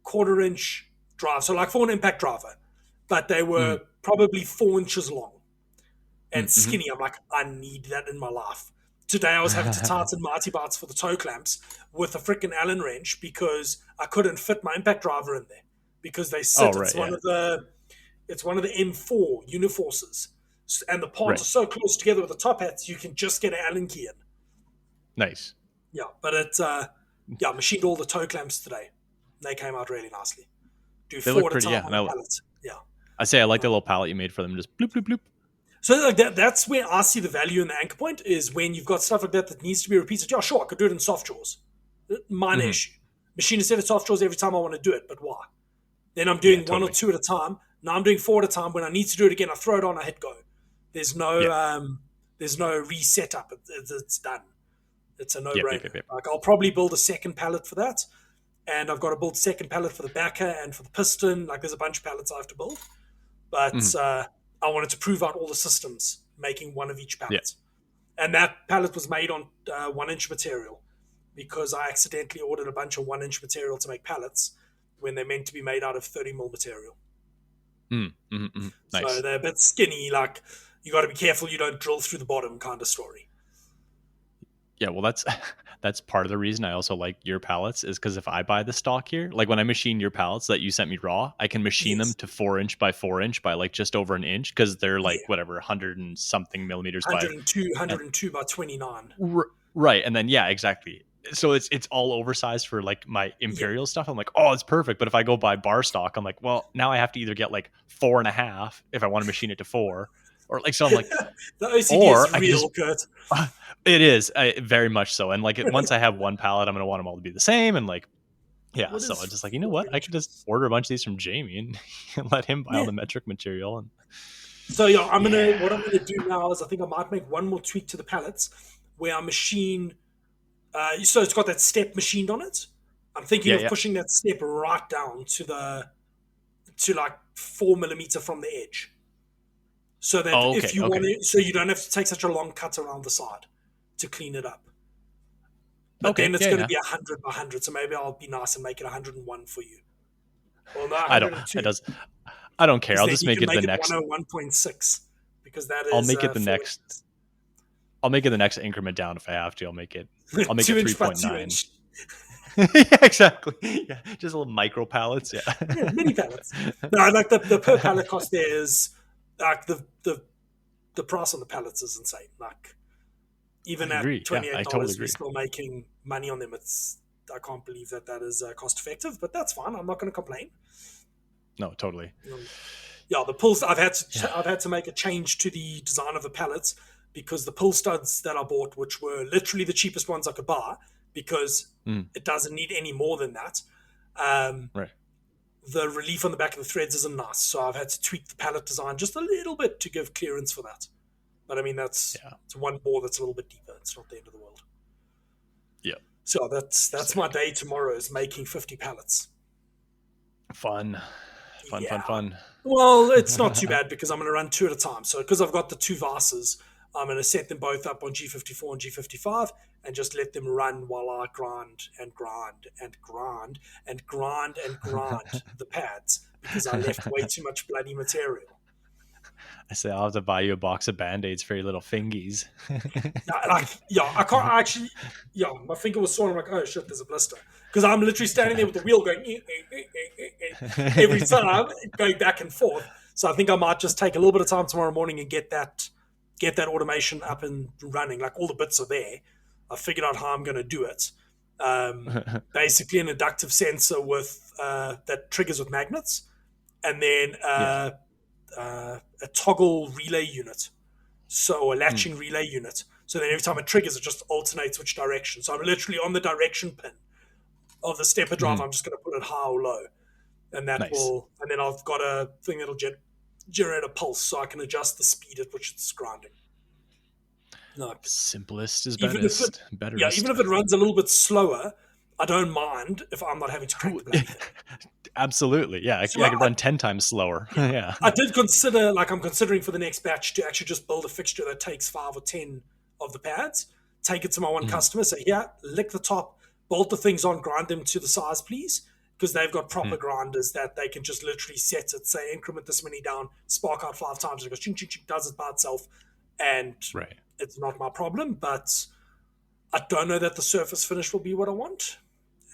1/4-inch drive, so like for an impact driver, but they were probably 4 inches long and skinny. I'm like, I need that in my life. Today I was having to tighten mighty bites for the toe clamps with a freaking Allen wrench because I couldn't fit my impact driver in there because they sit. It's one of the M4 Uniforces, and the parts are so close together with the top hats you can just get an Allen key in. Nice. Yeah, but it's machined all the toe clamps today. They came out really nicely. They look pretty, on the pallet. Yeah. I say I like the little pallet you made for them. Just bloop, bloop, bloop. So like that's where I see the value in the anchor point, is when you've got stuff like that needs to be repeated. Yeah, sure, I could do it in soft jaws. Minor issue. Machinist said it's soft jaws every time I want to do it, but why? Then I'm doing one or two at a time. Now I'm doing 4 at a time. When I need to do it again, I throw it on, I hit go. There's no reset up. It's done. It's a no-brainer. Like I'll probably build a second pallet for that, and I've got to build a second pallet for the backer and for the piston. Like there's a bunch of pallets I have to build, but I wanted to prove out all the systems, making one of each pallet. And that pallet was made on 1-inch material because I accidentally ordered a bunch of 1-inch material to make pallets when they're meant to be made out of 30mm material. Nice. So they're a bit skinny. Like you got to be careful you don't drill through the bottom, kind of story. Yeah, well, that's part of the reason I also like your pallets, is because if I buy the stock here, like when I machine your pallets that you sent me raw, I can machine them to 4-inch by 4-inch by like just over an inch, because they're like whatever 100 and something millimeters 102 by 29. Right, and then exactly. So it's all oversized for like my Imperial stuff. I'm like, it's perfect. But if I go buy bar stock, I'm like, well, now I have to either get like 4.5 if I want to machine it to 4. Or like, so I'm like, the OCD is real, Curt. It is very much so. And like once I have one pallet, I'm going to want them all to be the same. And like, so I'm just like, you know what? I could just order a bunch of these from Jamie and let him buy all the metric material. And so what I'm gonna do now is I think I might make one more tweak to the pallets where I machine. So it's got that step machined on it. I'm thinking of pushing that step right down to like 4mm from the edge. So that if you want to, so you don't have to take such a long cut around the side to clean it up. But then it's going to be 100 by 100. So maybe I'll be nice and make it 101 for you. Well, no, I don't care. I'll just make it the next 101.6 because that is. I'll make it the next. I'll make it the next increment down if I have to. I'll make it 3.9. Yeah, exactly. Yeah, just little micro pallets. Yeah. Yeah, mini pallets. No, like the per pallet cost there is like the price on the pallets is insane. Like I even at agree. Yeah, I totally $28, we're agree. still making money on them. It's I can't believe that is cost effective, but that's fine. I'm not going to complain. No, totally. Yeah, the pulls Yeah. I've had to make a change to the design of the pallets because the pull studs that I bought, which were literally the cheapest ones I could buy, because Mm, it doesn't need any more than that. Um, right. the relief on the back of the threads isn't nice, so I've had to tweak the pallet design just a little bit to give clearance for that. But I mean, Yeah. it's one bore that's a little bit deeper. It's not the end of the world. Yeah. So that's my Sick. day tomorrow is making 50 pallets. Fun. Fun, fun, Yeah. fun. Well, it's not too bad because I'm going to run two at a time. So because I've got the two Vases, I'm going to set them both up on G54 and G55 and just let them run while I grind and grind and grind and grind and grind the pads because I left way too much bloody material. I say I'll have to buy you a box of Band-Aids for your little fingies. Yeah, I can't actually. Yeah, my finger was sore. I'm like, oh shit, there's a blister because I'm literally standing there with the wheel going every time, going back and forth. So I think I might just take a little bit of time tomorrow morning and get that automation up and running. Like all the bits are there. I figured out how I'm going to do it. Basically, an inductive sensor with that triggers with magnets, and then Yeah. a toggle relay unit. So a Mm, latching relay unit. So then every time it triggers, it just alternates which direction. So I'm literally on the direction pin of the stepper drive. mm. I'm just going to put it high or low, and that Nice. will. And then I've got a thing that'll generate a pulse, so I can adjust the speed at which it's grinding. Like Simplest is even if it, bestest. yeah, Betterest. even if it runs a little bit slower, I don't mind if I'm not having to crank Oh, the bloody thing. absolutely. Yeah. So I could run 10 times slower. Yeah. I did consider, like, I'm considering for the next batch to actually just build a fixture that takes 5 or 10 of the pads, take it to my one Mm, customer, say, yeah, lick the top, bolt the things on, grind them to the size, please. Because they've got proper mm. grinders that they can just literally set it, say, increment this many down, spark out 5 times, and it goes ching, ching, ching, does it by itself. And Right. it's not my problem, but I don't know that the surface finish will be what I want.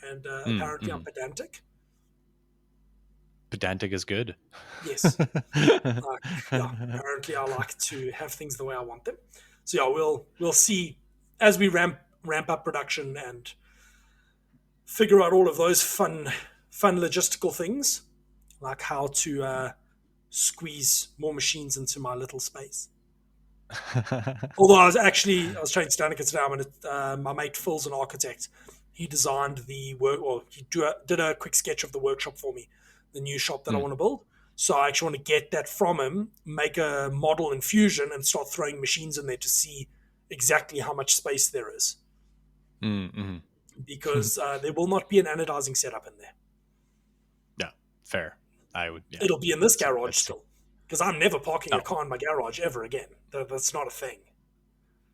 And Mm, apparently I'm mm. pedantic. Pedantic is good. Yes. Yeah, apparently I like to have things the way I want them. So yeah, we'll see as we ramp up production and figure out all of those fun logistical things, like how to squeeze more machines into my little space. Although I was trying to stand it today. My mate Phil's an architect. He designed the work, or he did a quick sketch of the workshop for me, the new shop that I Mm, want to build. So I actually want to get that from him, make a model in Fusion, and start throwing machines in there to see exactly how much space there is. mm, mm. Because there will not be an anodizing setup in there. Yeah. Fair. I would. Yeah. It'll be in this That's garage that's still. Because I'm never parking a oh car in my garage ever again. That's not a thing.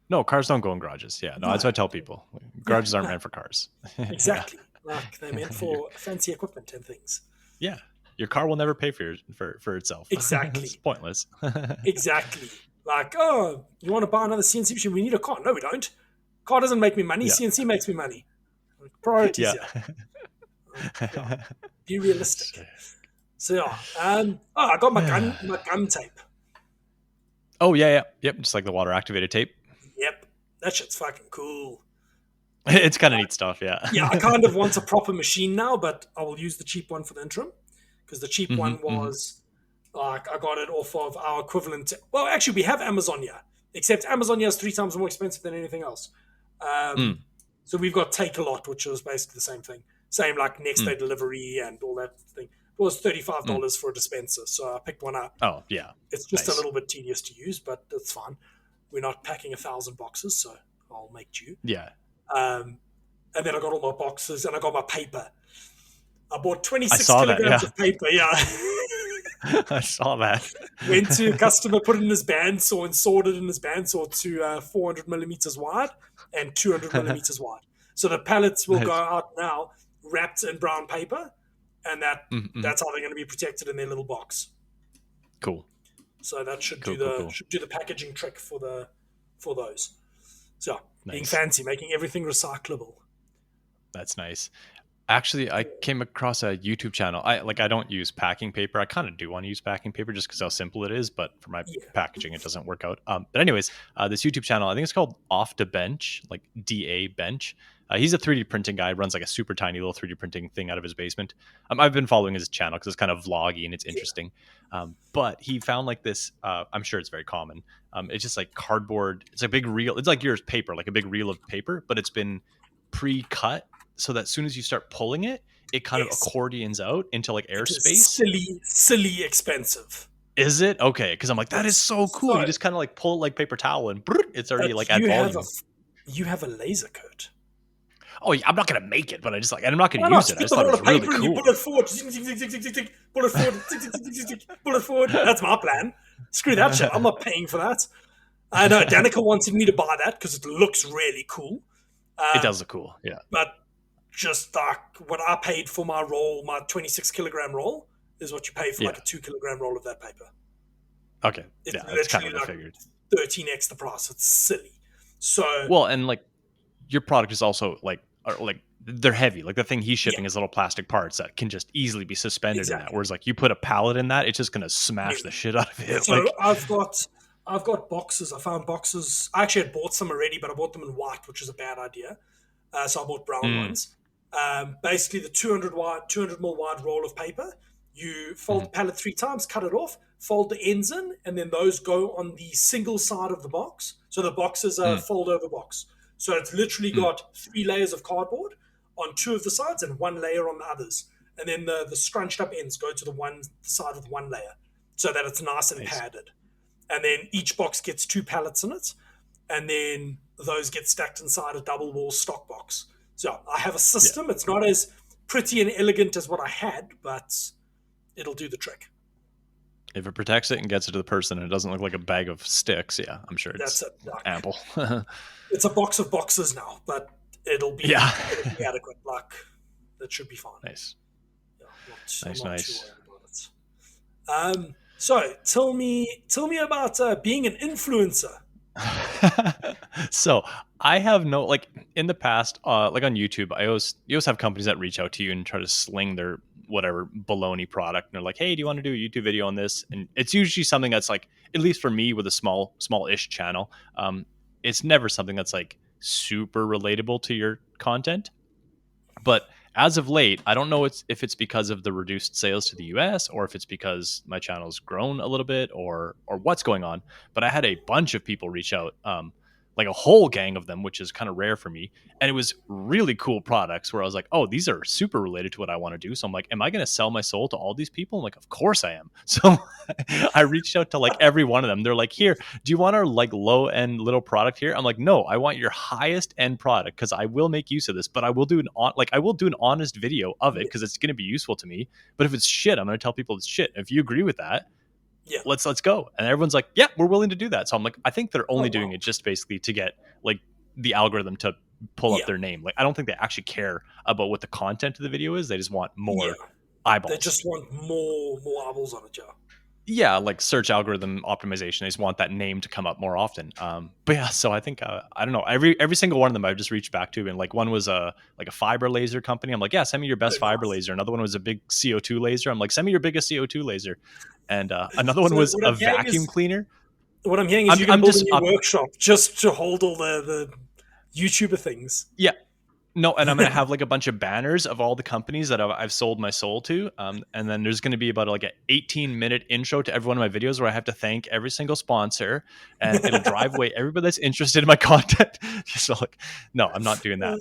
no, cars don't go in garages. Yeah. No, No, that's what I tell people. yeah, Garages aren't no, meant for cars. Yeah. exactly. Like they're meant for fancy equipment and things. Yeah. Your car will never pay for itself. It's Exactly. pointless. Exactly. Like, oh, you want to buy another CNC machine? We need a car. No, we don't. Car doesn't make me money. Yeah. CNC makes me money. Priorities Yeah. here. Yeah. Be realistic. So yeah. I got my gun tape. Oh yeah, yeah, yep. Just like the water activated tape. Yep. That shit's fucking cool. It's kind of neat stuff. Yeah. Yeah, I kind of want a proper machine now, but I will use the cheap one for the interim. Because the cheap one Hmm. was like I got it off of our equivalent. Well, actually, we have Amazon here, except Amazon here is 3 times more expensive than anything else. Mm, So we've got Take a Lot, which is basically the same thing, same like next mm, day delivery and all that thing. It was $35 mm. for a dispenser, so I picked one up. Oh yeah, It's just a nice. little bit tedious to use, but it's fine. We're not packing 1,000 boxes, so I'll make do. Yeah, Um, and then I got all my boxes and I got my paper. I bought I 26 saw that. kilograms Yeah, of paper. Yeah. I saw that. Went to a customer, put it in his bandsaw and sawed it in his bandsaw to 400 millimeters wide and 200 millimeters wide. So the pallets will go Nice. out now wrapped in brown paper, and Mm-hmm. that's how they're going to be protected in their little box. Cool. So that should Cool. do Cool. the Cool. should do the packaging trick for those. So being Nice. fancy, making everything recyclable. That's nice. Actually, I came across a YouTube channel. I don't use packing paper. I kind of do want to use packing paper just because how simple it is, but for my Yeah, packaging, it doesn't work out. But anyways, this YouTube channel, I think it's called Off the Bench, like DA Bench. He's a 3D printing guy. Runs like a super tiny little 3D printing thing out of his basement. I've been following his channel because it's kind of vloggy and it's yeah, interesting. But he found like this. I'm sure it's very common. It's just like cardboard. It's a big reel. It's like yours paper, like a big reel of paper, but it's been pre-cut so that as soon as you start pulling it, it kind of yes. accordions out into like It is airspace. silly expensive. Is it okay? Because I'm like, that is Yes. so cool. You So, just kind of like pull it like paper towel and it's already but like at volume. you have a laser cut. Oh yeah, I'm not gonna make it, but I just like, and I'm not gonna Why not? use You it. I get just the thought it roll was of really paper and you pull cool. it forward. Zing, zing, zing, zing, zing, zing, zing. Pull it forward. Zing, zing, zing, zing, zing, pull it forward. That's my plan. Screw that shit. I'm not paying for that. I know Danica wanted me to buy that because it looks really cool. It Um, does look cool. Yeah. but just like what I paid for my roll, my 26 kilogram roll, is what you pay for like Yeah. a 2 kilogram roll of that paper. Okay. It's Yeah, that's kind literally of what I like figured. 13x the price. It's silly. So Well, and like your product is also like, like they're heavy. Like the thing he's yeah, shipping is little plastic parts that can just easily be suspended in that. exactly. Whereas like you put a pallet in that, it's just gonna No. smash the shit out of it. So Like, I've got boxes. I found boxes. I actually had bought some already, but I bought them in white, which was a bad idea. So I bought brown mm, ones. Basically, the 200 mil wide roll of paper. You fold mhm, the pallet 3 times, cut it off, fold the ends in, and then those go on the single side of the box. So the box is a mm, fold over box. So it's literally mm, got 3 layers of cardboard on 2 of the sides and 1 layer on the others. And then the scrunched up ends go to the side with 1 layer so that it's nice and nice. padded. And then each box gets 2 pallets in it, and then those get stacked inside a double wall stock box. So I have a Yeah. system. It's not as pretty and elegant as what I had, but it'll do the trick. If it protects it and gets it to the person and it doesn't look like a bag of sticks, yeah, I'm sure That's it's it. Like, ample. it's a box of boxes now, but Yeah. it'll be adequate. Like that should be fine. Nice. Yeah, I'm Nice, not too nice. worried about it. So tell me about being an influencer. So I have no like in the past, like on YouTube, you always have companies that reach out to you and try to sling their whatever baloney product, and they're like, "Hey, do you want to do a YouTube video on this?" And it's usually something that's like, at least for me, with a small-ish channel, it's never something that's like super relatable to your content. But as of late, I don't know if it's because of the reduced sales to the US or if it's because my channel's grown a little bit or what's going on. But I had a bunch of people reach out, like a whole gang of them, which is kind of rare for me. And it was really cool products where I was like, oh, these are super related to what I want to do. So I'm like, am I going to sell my soul to all these people? I'm like, of course I am. So I reached out to like every one of them. They're like, here, do you want our like low end little product here? I'm like, no, I want your highest end product because I will make use of this, but I will do I will do an honest video of it Yeah, because it's going to be useful to me. But if it's shit, I'm going to tell people it's shit. If you agree with that, yeah. let's go. And everyone's like, yeah, we're willing to do that. So I'm like, I think they're Oh only doing wow. it just basically to get like the algorithm to pull up Yeah, their name. Like, I don't think they actually care about what the content of the video is. They just want yeah. more They eyeballs. just want more eyeballs on it. Yeah. Yeah, like search algorithm optimization. They just want that name to come up more often. But yeah, so I think I don't know. Every single one of them I've just reached back to, and like one was a like a fiber laser company. I'm like, yeah, send me your Oh, best fiber nice. laser. Another one was a big CO2 laser. I'm like, send me your biggest CO2 laser. And another one So was a vacuum cleaner. what I'm hearing is I'm you're going I'm to build a just new workshop just to hold all the YouTuber things. yeah. No, and I'm gonna have like a bunch of banners of all the companies that I've sold my soul to, and then there's gonna be about like an 18-minute intro to every one of my videos where I have to thank every single sponsor, and it'll drive away everybody that's interested in my content. So like, no, I'm not doing that.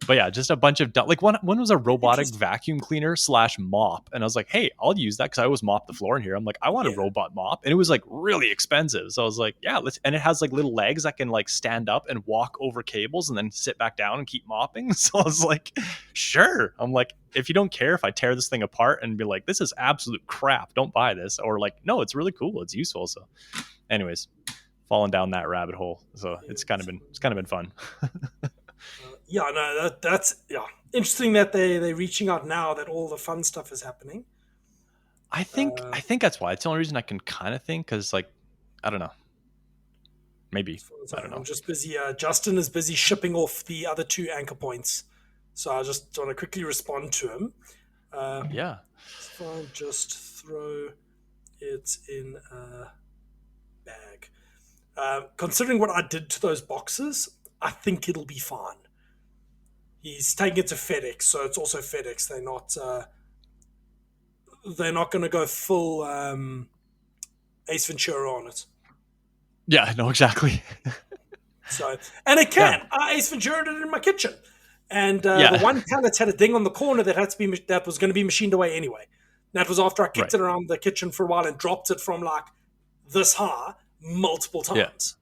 But yeah, just a bunch of like one was a robotic Interesting. vacuum cleaner slash mop, and I was like, hey, I'll use that because I always mop the floor in here. I'm like, I want a Yeah. robot mop, and it was like really expensive. So I was like, yeah, let's. And it has like little legs that can like stand up and walk over cables and then sit back down and keep mopping. So I was like, sure. I'm like, if you don't care if I tear this thing apart and be like, this is absolute crap, don't buy this, or like, no, it's really cool, it's useful. So, anyways, falling down that rabbit hole. So Yeah. it's kind of been fun. Yeah, no, that's yeah interesting that they're reaching out now that all the fun stuff is happening. I think Uh, I think that's why. It's the only reason I can kind of think because like I don't know, maybe as far as I don't I'm know. just busy. Justin is busy shipping off the other 2 anchor points So I just want to quickly respond to him. Yeah. It's fine, just throw it in a bag. Considering what I did to those boxes, I think it'll be fine. He's taking it to FedEx, so it's also FedEx. They're not going to go full Ace Ventura on it. Yeah, no, exactly. So, and it can. Ace Ventura did it in my kitchen, and the one pallet had a ding on the corner that was going to be machined away anyway. That was after I kicked it around the kitchen for a while and dropped it from like this high multiple times. Yeah.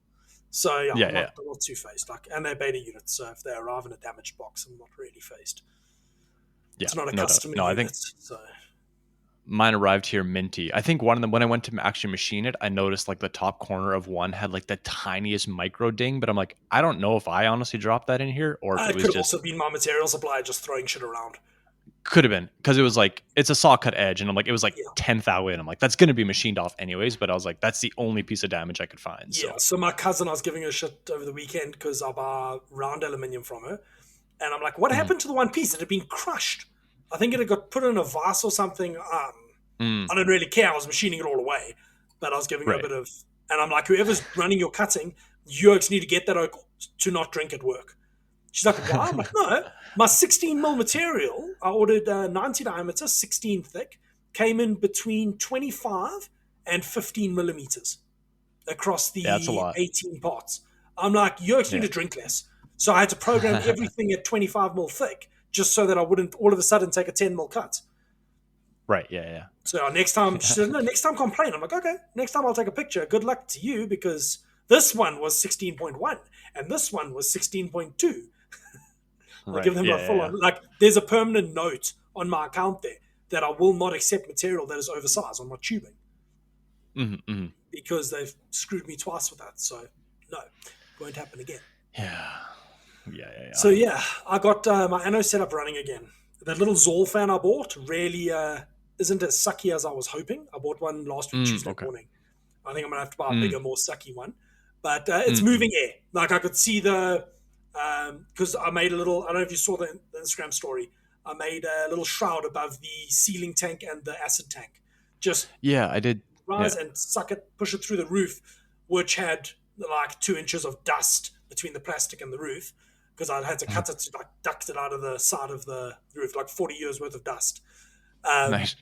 So I'm not too phased. And they're beta units, so if they arrive in a damaged box, I'm not really phased. Yeah, it's not a custom unit. I think mine arrived here minty. I think one of them, when I went to actually machine it, I noticed like the top corner of one had like the tiniest micro ding, but I'm like, I don't know if I honestly dropped that in here or if it was could have also been my material supply just throwing shit around. Could have been, because it was like, it's a saw cut edge, and I'm like, it was like 10th thou in. I'm like, that's going to be machined off anyways, but I was like, that's the only piece of damage I could find. So my cousin, I was giving her shit over the weekend because I buy round aluminium from her, and I'm like, what happened to the one piece? It had been crushed. I think it had got put in a vise or something. I didn't really care. I was machining it all away, but I was giving her a bit of, and I'm like, whoever's running your cutting, you need to get that oak to not drink at work. She's like, why? I'm like, no, my 16 mil material, I ordered 90 diameter, 16 thick, came in between 25 and 15 millimeters across the 18 parts. I'm like, you need to drink less. So I had to program everything at 25 mil thick just so that I wouldn't all of a sudden take a 10 mil cut. Right, yeah. So next time, she said, no, next time complain. I'm like, okay, next time I'll take a picture. Good luck to you, because this one was 16.1 and this one was 16.2. I'll give them a full on. Like, there's a permanent note on my account there that I will not accept material that is oversized on my tubing. Because they've screwed me twice with that. So, no, won't happen again. Yeah. So, I got my anno setup running again. That little Zoll fan I bought really isn't as sucky as I was hoping. I bought one last week, Tuesday morning. I think I'm going to have to buy a bigger, more sucky one. But it's moving air. Like, I could see because I made a little, I don't know if you saw the Instagram story, I made a little shroud above the sealing tank and the acid tank. I did. Rise and suck it, push it through the roof, which had like 2 inches of dust between the plastic and the roof, because I had to cut it to like duct it out of the side of the roof, like 40 years worth of dust. Nice.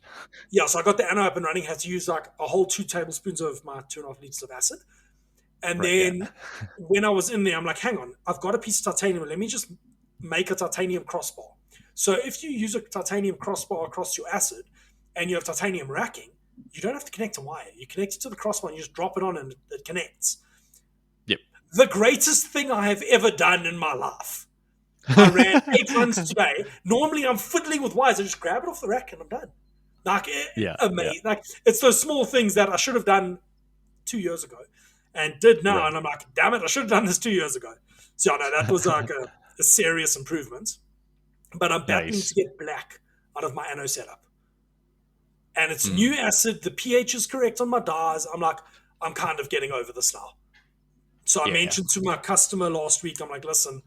Yeah, so I got the anno up and running, had to use like a whole 2 tablespoons of my 2.5 liters of acid. And then when I was in there, I'm like, hang on, I've got a piece of titanium. Let me just make a titanium crossbar. So if you use a titanium crossbar across your acid and you have titanium racking, you don't have to connect a wire. You connect it to the crossbar and you just drop it on and it connects. Yep. The greatest thing I have ever done in my life. I ran 8 runs today. Normally I'm fiddling with wires. I just grab it off the rack and I'm done. Like, amazing. Like, it's those small things that I should have done 2 years ago. And did now, and I'm like, damn it, I should have done this 2 years ago. So no, that was like a serious improvement. But I'm battling to get black out of my anno setup. And it's new acid, the pH is correct on my dyes. I'm like, I'm kind of getting over this now. So I mentioned to my customer last week, I'm like, listen,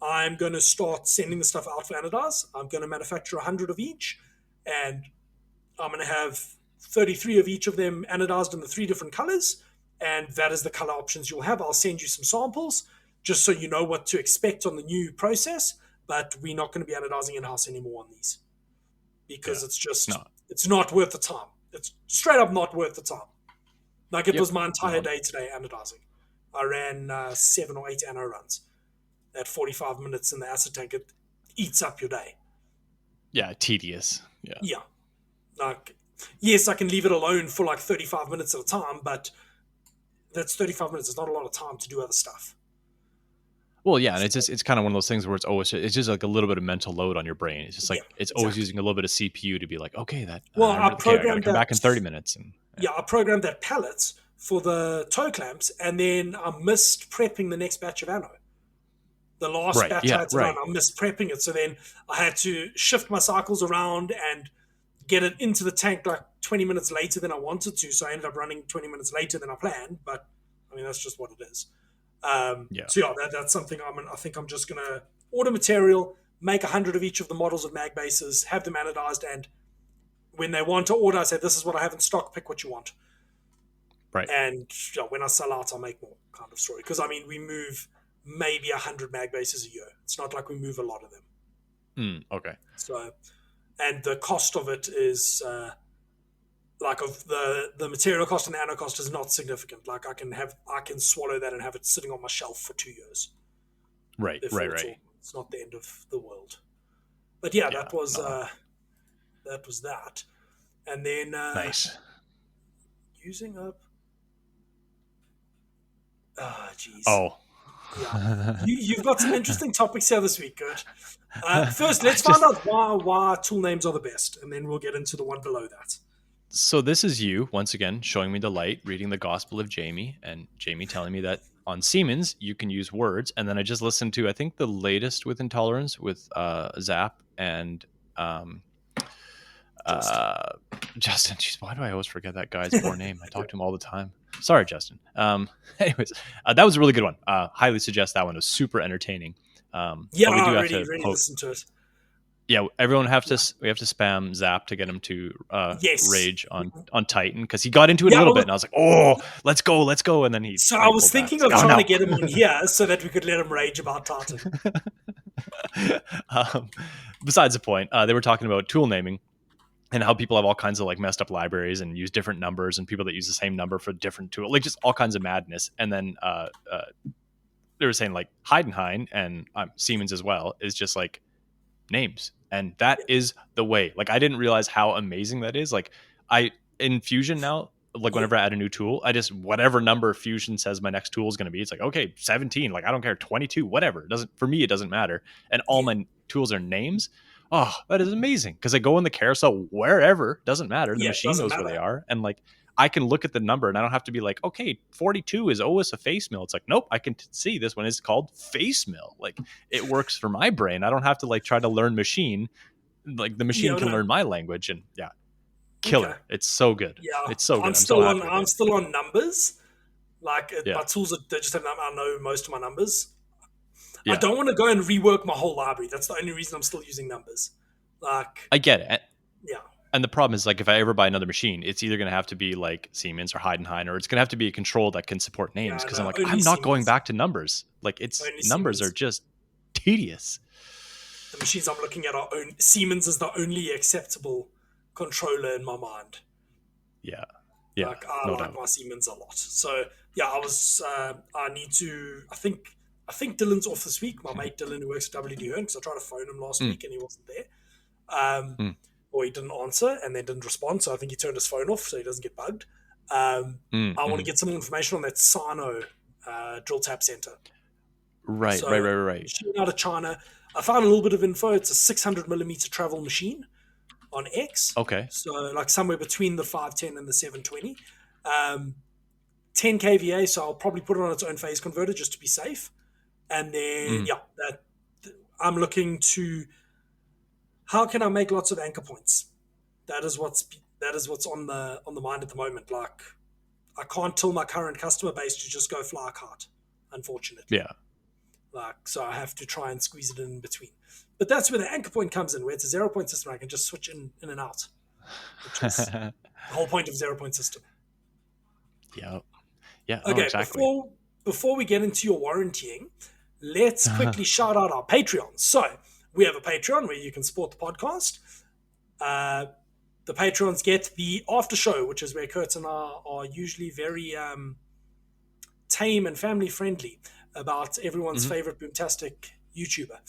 I'm going to start sending the stuff out for anodize. I'm going to manufacture 100 of each, and I'm going to have 33 of each of them anodized in the 3 different colors. And that is the color options you'll have. I'll send you some samples just so you know what to expect on the new process, but we're not going to be anodizing in-house anymore on these because it's just, it's not worth the time. It's straight up not worth the time. Like, it was my entire day today anodizing. I ran 7 or 8 anno runs at 45 minutes in the acid tank. It eats up your day. Yeah, tedious. Yeah. Like, yes, I can leave it alone for like 35 minutes at a time, but that's 35 minutes. It's not a lot of time to do other stuff. Well, yeah, and it's kind of one of those things where it's just like a little bit of mental load on your brain. It's just like it's always using a little bit of CPU to be like, okay, that I gotta come back in 30 minutes. And I programmed that pallet for the toe clamps, and then I missed prepping the next batch of anno. The last batch I had to run, I missed prepping it, so then I had to shift my cycles around and get it into the tank like 20 minutes later than I wanted to, so I ended up running 20 minutes later than I planned, but I mean, that's just what it is. So that's something I think I'm just going to order material, make 100 of each of the models of mag bases, have them anodized, and when they want to order, I say, this is what I have in stock, pick what you want. Right. And when I sell out, I'll make more, kind of story. Because, I mean, we move maybe 100 mag bases a year. It's not like we move a lot of them. Okay. So, and the cost of it is, like, of the material cost and the anode cost is not significant. Like, I can swallow that and have it sitting on my shelf for 2 years. Right. It's not the end of the world. But yeah, that was no. that. And then Nice. Using up. Ah, jeez. Oh. Yeah. You've got some interesting topics here this week, Curt. First, let's find out why tool names are the best, and then we'll get into the one below that. So this is you, once again, showing me the light, reading the Gospel of Jamie, and Jamie telling me that on Siemens, you can use words. And then I just listened to, I think, the latest with Intolerance with Zap and Justin. Jeez, why do I always forget that guy's poor name? I talk to him all the time. Sorry, Justin. Anyways, that was a really good one. Highly suggest that one. It was super entertaining. Yeah, we do have to listen to it. Yeah, everyone we have to spam Zap to get him to rage on Titan, because he got into it a little bit, and I was like, "Oh, let's go!" And then he. So I was thinking of trying to get him on here so that we could let him rage about Titan. Besides the point, they were talking about tool naming and how people have all kinds of like messed up libraries and use different numbers, and people that use the same number for different tool, like just all kinds of madness. And then they were saying like Heidenhain and Siemens as well is just like names. And that is the way. Like, I didn't realize how amazing that is. Like, in Fusion now, like whenever I add a new tool, I just, whatever number Fusion says my next tool is going to be, it's like, okay, 17. Like, I don't care, 22, whatever. For me, it doesn't matter. And all my tools are names. Oh, that is amazing. Because I go in the carousel wherever, doesn't matter. The machine knows where they are. And like, I can look at the number and I don't have to be like, okay, 42 is always a face mill. It's like, nope, I can see this one is called face mill. Like, it works for my brain. I don't have to like try to learn machine. Like, the machine can learn my language, and killer. Okay. It's so good. Yeah, it's so good. I'm still on numbers. Like, my tools they just have, I know most of my numbers. Yeah. I don't want to go and rework my whole library. That's the only reason I'm still using numbers. Like, I get it. Yeah. And the problem is, like, if I ever buy another machine, it's either going to have to be like Siemens or Heidenhain, or it's going to have to be a control that can support names. Because I'm like, I'm not going back to numbers. Like, numbers are just tedious. The machines I'm looking at are Siemens is the only acceptable controller in my mind. Yeah. Like, I like my Siemens a lot. So yeah, I need to. I think Dylan's off this week. My mate Dylan, who works at WD Hearn, because I tried to phone him last week and he wasn't there. Or he didn't answer and then didn't respond. So I think he turned his phone off so he doesn't get bugged. I want to get some information on that Sino drill tap center. Right. Machine out of China. I found a little bit of info. It's a 600 millimeter travel machine on X. Okay. So like somewhere between the 510 and the 720. 10 kVA, so I'll probably put it on its own phase converter just to be safe. And then, I'm looking to, how can I make lots of anchor points? That is what's on the mind at the moment. Like, I can't tell my current customer base to just go fly a kite, unfortunately. Yeah. Like, so I have to try and squeeze it in between. But that's where the anchor point comes in, where it's a 0-point system. I can just switch in and out, which is the whole point of 0-point system. Yeah. Yeah. Okay. Exactly. Before we get into your warrantying, let's quickly shout out our Patreon. So we have a Patreon where you can support the podcast. The Patrons get the after show, which is where Curt and I are usually very tame and family friendly about everyone's favorite boomtastic YouTuber.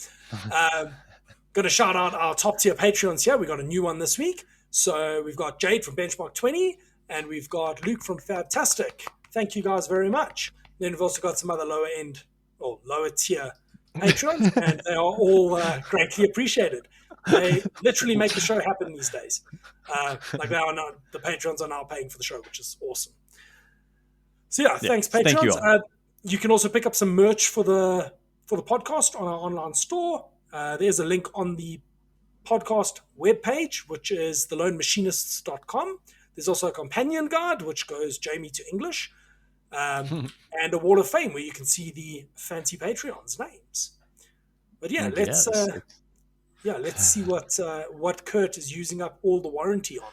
Going to shout out our top tier Patreons here. We got a new one this week. So we've got Jade from Benchmark 20 and we've got Luke from Fabtastic. Thank you guys very much. Then we've also got some other lower tier patrons, and they are all greatly appreciated. They literally make the show happen these days. The patrons are now paying for the show, which is awesome. So thanks, patrons. Thank you, you can also pick up some merch for the podcast on our online store. There's a link on the podcast webpage, which is thelonemachinistscom. There's also a companion guide, which goes Jamie to English, and a wall of fame where you can see the fancy Patreons' names. But Yeah, let's see what Curt is using up all the warranty on.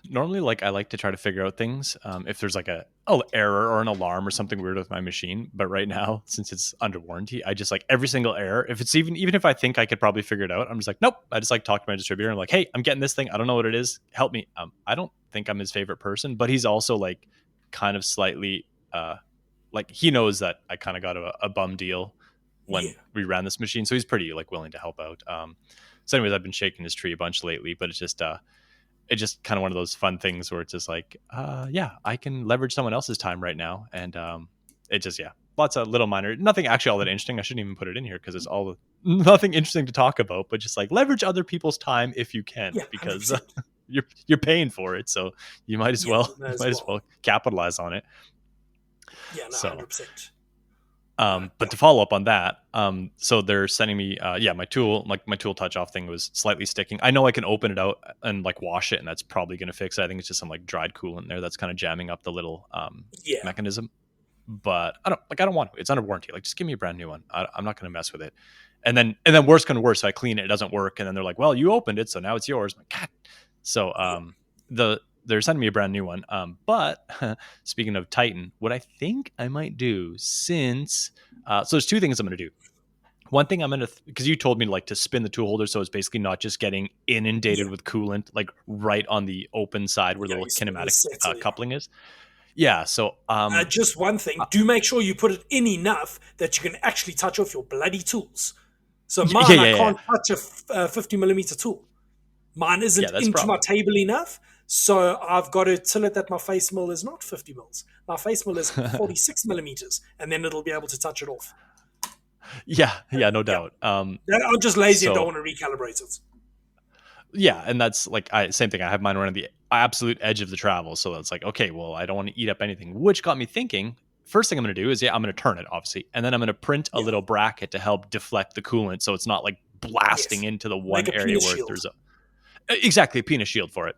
Normally, like I like to try to figure out things if there's like a error or an alarm or something weird with my machine. But right now, since it's under warranty, I just like every single error. If it's even if I think I could probably figure it out, I'm just like, nope. I just like talk to my distributor and I'm like, hey, I'm getting this thing. I don't know what it is. Help me. I don't think I'm his favorite person, but he's also like kind of slightly like he knows that I kind of got a bum deal when Yeah, we ran this machine, so he's pretty like willing to help out. So anyways, I've been shaking his tree a bunch lately, but it's just kind of one of those fun things where it's just like, yeah, I can leverage someone else's time right now. And it just, yeah, lots of little minor, nothing actually all that interesting. I shouldn't even put it in here because it's all nothing interesting to talk about, but just like leverage other people's time if you can, yeah, because 100%. you're paying for it. So you might as Yeah, well, may as well. capitalize on it. Yeah, no, So, 100%. but to follow up on that, so they're sending me, my tool, like my tool touch off thing was slightly sticking. I know I can open it out and like wash it, and that's probably going to fix it. I think it's just some like dried coolant there that's kind of jamming up the little Yeah, mechanism. But I don't want to. It's under warranty. Like, just give me a brand new one. I'm not going to mess with it. And then worse comes to worse, so I clean it, it doesn't work, and then they're like, well, you opened it, so now it's yours. I'm like, God. So yeah, they're sending me a brand new one. But speaking of Titan, what I think I might do since so there's two things I'm going to do. One thing I'm going to, because you told me like to spin the tool holder, so it's basically not just getting inundated yeah, with coolant like right on the open side where the yeah. little You spin the kinematic settle, yeah. coupling is. Yeah. So Just one thing: do make sure you put it in enough that you can actually touch off your bloody tools. So yeah, mine, yeah, I yeah, can't touch a 50 millimeter tool. Mine yeah. isn't That's a into my problem. table enough, so I've got to tell it that my face mill is not 50 mils. My face mill is 46 millimeters, and then it'll be able to touch it off. Yeah, yeah, no Yeah, doubt. I'm just lazy and don't So want to recalibrate it. yeah, and that's like same thing. I have mine running the absolute edge of the travel, so it's like, okay, well, I don't want to eat up anything, which got me thinking. First thing I'm going to do is, I'm going to turn it, obviously, and then I'm going to print a Yeah, little bracket to help deflect the coolant, so it's not like blasting yes, into the make one a area penis where shield. there's exactly a penis shield for it,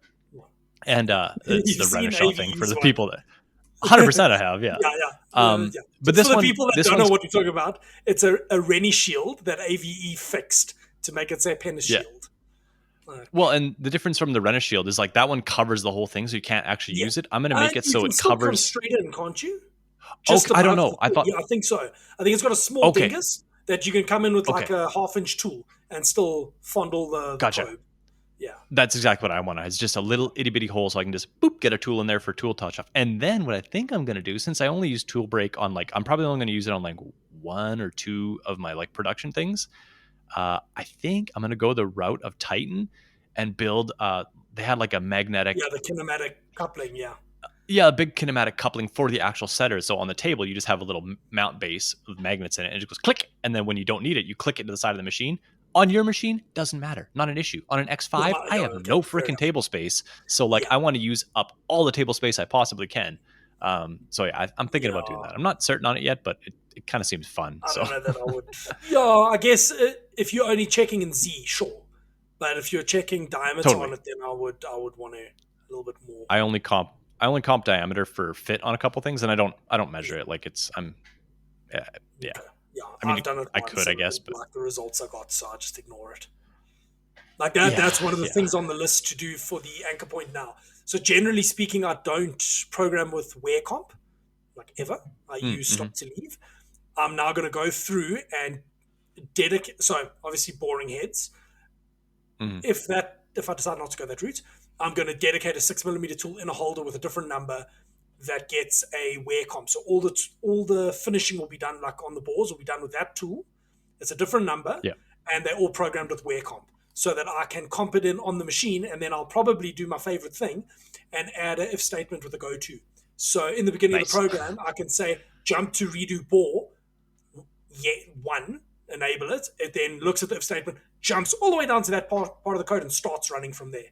and it's You've the seen Renishaw thing for AVE's the one. people that 100% I have, yeah. Yeah, yeah. But Just for this the one, people that this don't know one's what we're talking about, it's a Rennie shield that AVE fixed to make it say penis yeah. shield. Well, and the difference from the Renishield is like that one covers the whole thing, so you can't actually Yeah. use it. I'm going to make it You so can it still come covers. straight in, can't you? Okay, Just I don't above the know. I tool. thought Yeah, I think so. I think it's got a small okay, dingus that you can come in with like okay, a half-inch tool and still fondle the gotcha. probe. Yeah. That's exactly what I want. It's just a little itty bitty hole so I can just boop get a tool in there for tool touch off. And then what I think I'm gonna do, since I only use tool break on like I'm probably only gonna use it on like one or two of my like production things. I think I'm gonna go the route of Titan and build they had like a Yeah, magnetic the kinematic coupling, yeah. a big kinematic coupling for the actual setter. So on the table, you just have a little mount base with magnets in it, and it just goes click. And then when you don't need it, you click it to the side of the machine. On your machine, doesn't matter, not an issue. On an Yeah, X5, I yeah, have okay, no fair freaking enough. table space, so like Yeah. I want to use up all the table space I possibly can. So yeah, I'm thinking about doing Yeah. that. I'm not certain on it yet, but it kind of seems fun. I So don't know that I would. Yeah, I guess if you're only checking in Z, sure. But if you're checking diameter on totally, it, then I would want a little bit more. I only comp diameter for fit on a couple things, and I don't Yeah. measure it. Like yeah, yeah. Okay. Yeah, I I've mean, done it I once could, I and I guess, didn't but like the results I got, so I just ignore it. Like that, yeah, that's one of the yeah. things on the list to do for the anchor point now. So generally speaking, I don't program with wear comp, like ever. I use Mm-hmm. stock to leave. I'm now going to go through and dedicate. So obviously boring heads. Mm-hmm. If I decide not to go that route, I'm going to dedicate a 6 millimeter tool in a holder with a different number that gets a wear comp. So all the finishing will be done like on the bores will be done with that tool. It's a different number, Yeah, and they're all programmed with wear comp, so that I can comp it in on the machine, and then I'll probably do my favorite thing and add a if statement with a go to. So in the beginning of the nice. program, I can say jump to redo bore, yeah, one, enable it. It then looks at the if statement, jumps all the way down to that part of the code, and starts running from there.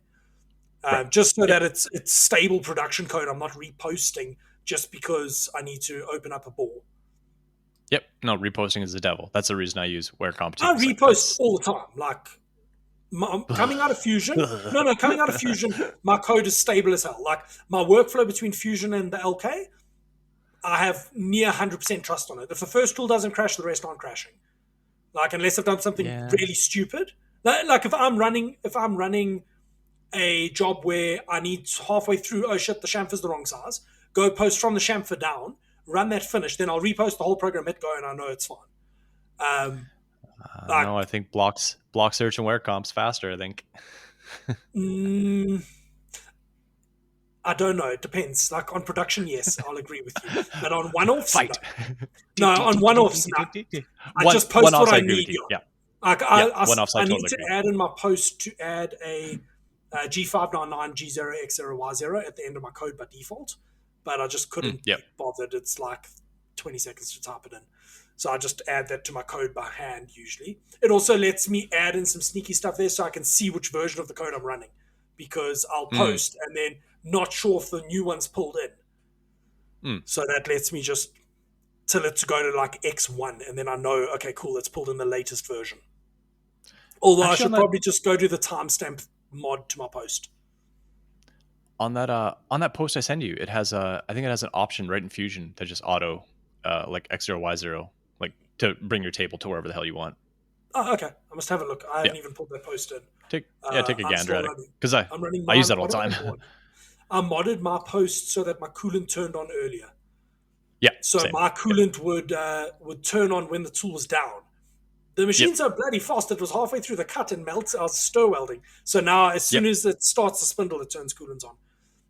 Right. Just so Yep. that it's stable production code. I'm not reposting just because I need to open up a bore. Yep. No, reposting is the devil. That's the reason I use Where Comp too. I It's like repost that's all the time. Like coming out of Fusion, no, coming out of Fusion, my code is stable as hell. Like my workflow between Fusion and the LK, I have near 100% trust on it. If the first tool doesn't crash, the rest aren't crashing. Like unless I've done something Yeah. really stupid. Like if I'm running a job where I need halfway through, oh shit, the chamfer's the wrong size. Go post from the chamfer down, run that finish, then I'll repost the whole program, hit go, and I know it's fine. Um, like, No, I think block search and wear comps faster. I think. mm, I don't know. It depends. Like on production, yes, I'll agree with you. But on one-offs, no. Fight. No, on one-offs, no. I just post what One-offs, I I agree with need. you. Yeah. Yeah. Like Yeah. One-offs, I I need totally to agree. add in my post to add a G599 G0X0Y0 at the end of my code by default, but I just couldn't Yep. be bothered. It's like 20 seconds to type it in. So I just add that to my code by hand usually. It also lets me add in some sneaky stuff there so I can see which version of the code I'm running because I'll post and then not sure if the new one's pulled in. So that lets me just tell it to go to like X1 and then I know, okay, cool, it's pulled in the latest version. Although Actually, I should probably just go to the timestamp mod to my post. On that post I send you, it has I think it has an option right in Fusion that just auto like X0Y0, like to bring your table to wherever the hell you want. Oh, okay. I must have a look. I haven't even pulled that post in. Take a gander at it because I'm running I use that all the time. I modded my post so that my coolant turned on earlier. Yeah. So same. my coolant would turn on when the tool was down. The machine's so bloody fast it was halfway through the cut and melts. I was stir welding. So now as soon as it starts the spindle, it turns coolant on.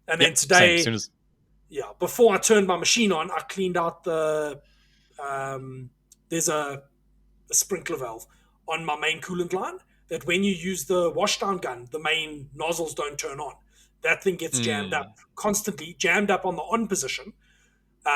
And then today, as soon as... before I turned my machine on, I cleaned out the there's a sprinkler valve on my main coolant line that when you use the washdown gun, the main nozzles don't turn on. That thing gets jammed up, constantly jammed up on the on position.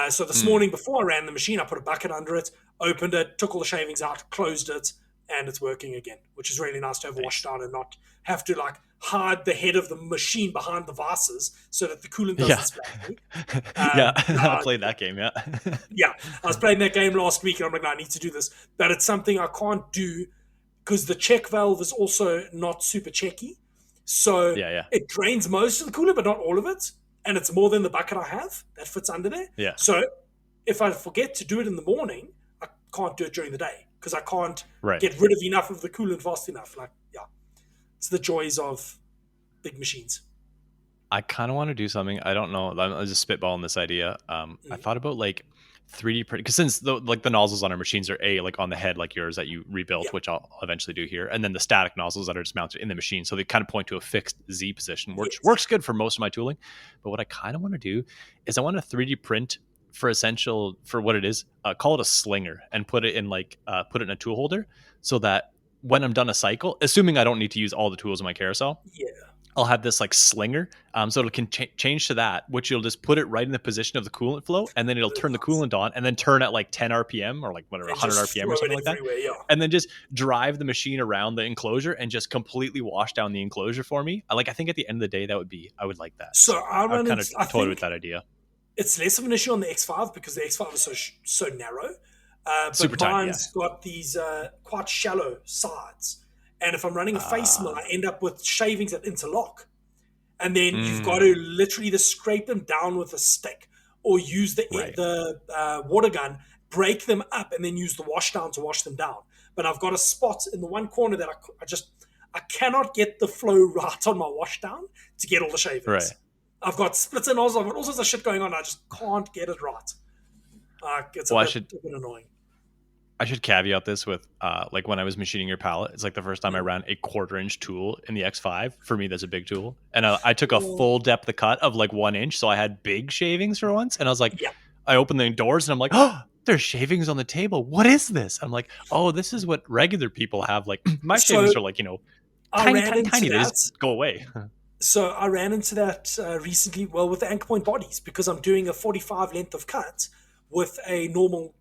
So this morning before I ran the machine, I put a bucket under it, opened it, took all the shavings out, closed it, and it's working again, which is really nice to have washdown and not have to like hide the head of the machine behind the vices so that the coolant doesn't splash. I played that game, yeah, I was playing that game last week and I'm like, no, I need to do this. But it's something I can't do because the check valve is also not super checky. So it drains most of the coolant, but not all of it. And it's more than the bucket I have that fits under there. Yeah. So if I forget to do it in the morning, I can't do it during the day because I can't get rid of enough of the coolant fast enough. Like, it's the joys of big machines. I kind of want to do something. I don't know. I'm just spitballing this idea. I thought about like 3D print because since the nozzles on our machines are like on the head like yours that you rebuilt, which I'll eventually do here, and then the static nozzles that are just mounted in the machine, so they kind of point to a fixed Z position, which works good for most of my tooling. But what I kind of want to do is I want to 3D print for what it is. Call it a slinger and put it in put it in a tool holder so that when I'm done a cycle, assuming I don't need to use all the tools in my carousel, I'll have this like slinger, so it can change to that, which you'll just put it right in the position of the coolant flow, and then it'll turn the coolant on, and then turn at like 10 RPM or like whatever, 100 RPM or something like that, and then just drive the machine around the enclosure and just completely wash down the enclosure for me. I think at the end of the day, I would like that. So I kind of toyed with that idea. It's less of an issue on the X5 because the X5 is so narrow. But super tight, mine's got these quite shallow sides. And if I'm running a face mill, I end up with shavings that interlock. And then you've got to literally either scrape them down with a stick or use the water gun, break them up, and then use the washdown to wash them down. But I've got a spot in the one corner that I cannot get the flow right on my washdown to get all the shavings. Right. I've got splits and nozzles, I've got all sorts of shit going on. I just can't get it right. It's a bit annoying. I should caveat this with like when I was machining your pallet, it's like the first time I ran a 1/4 inch tool in the X5. For me, that's a big tool. And I took a full depth of cut of like 1 inch. So I had big shavings for once. And I was like, I opened the doors and I'm like, oh, there's shavings on the table. What is this? I'm like, oh, this is what regular people have. Like my shavings are like, tiny. They just go away. So I ran into that recently, with the anchor point bodies, because I'm doing a 45 length of cut with a normal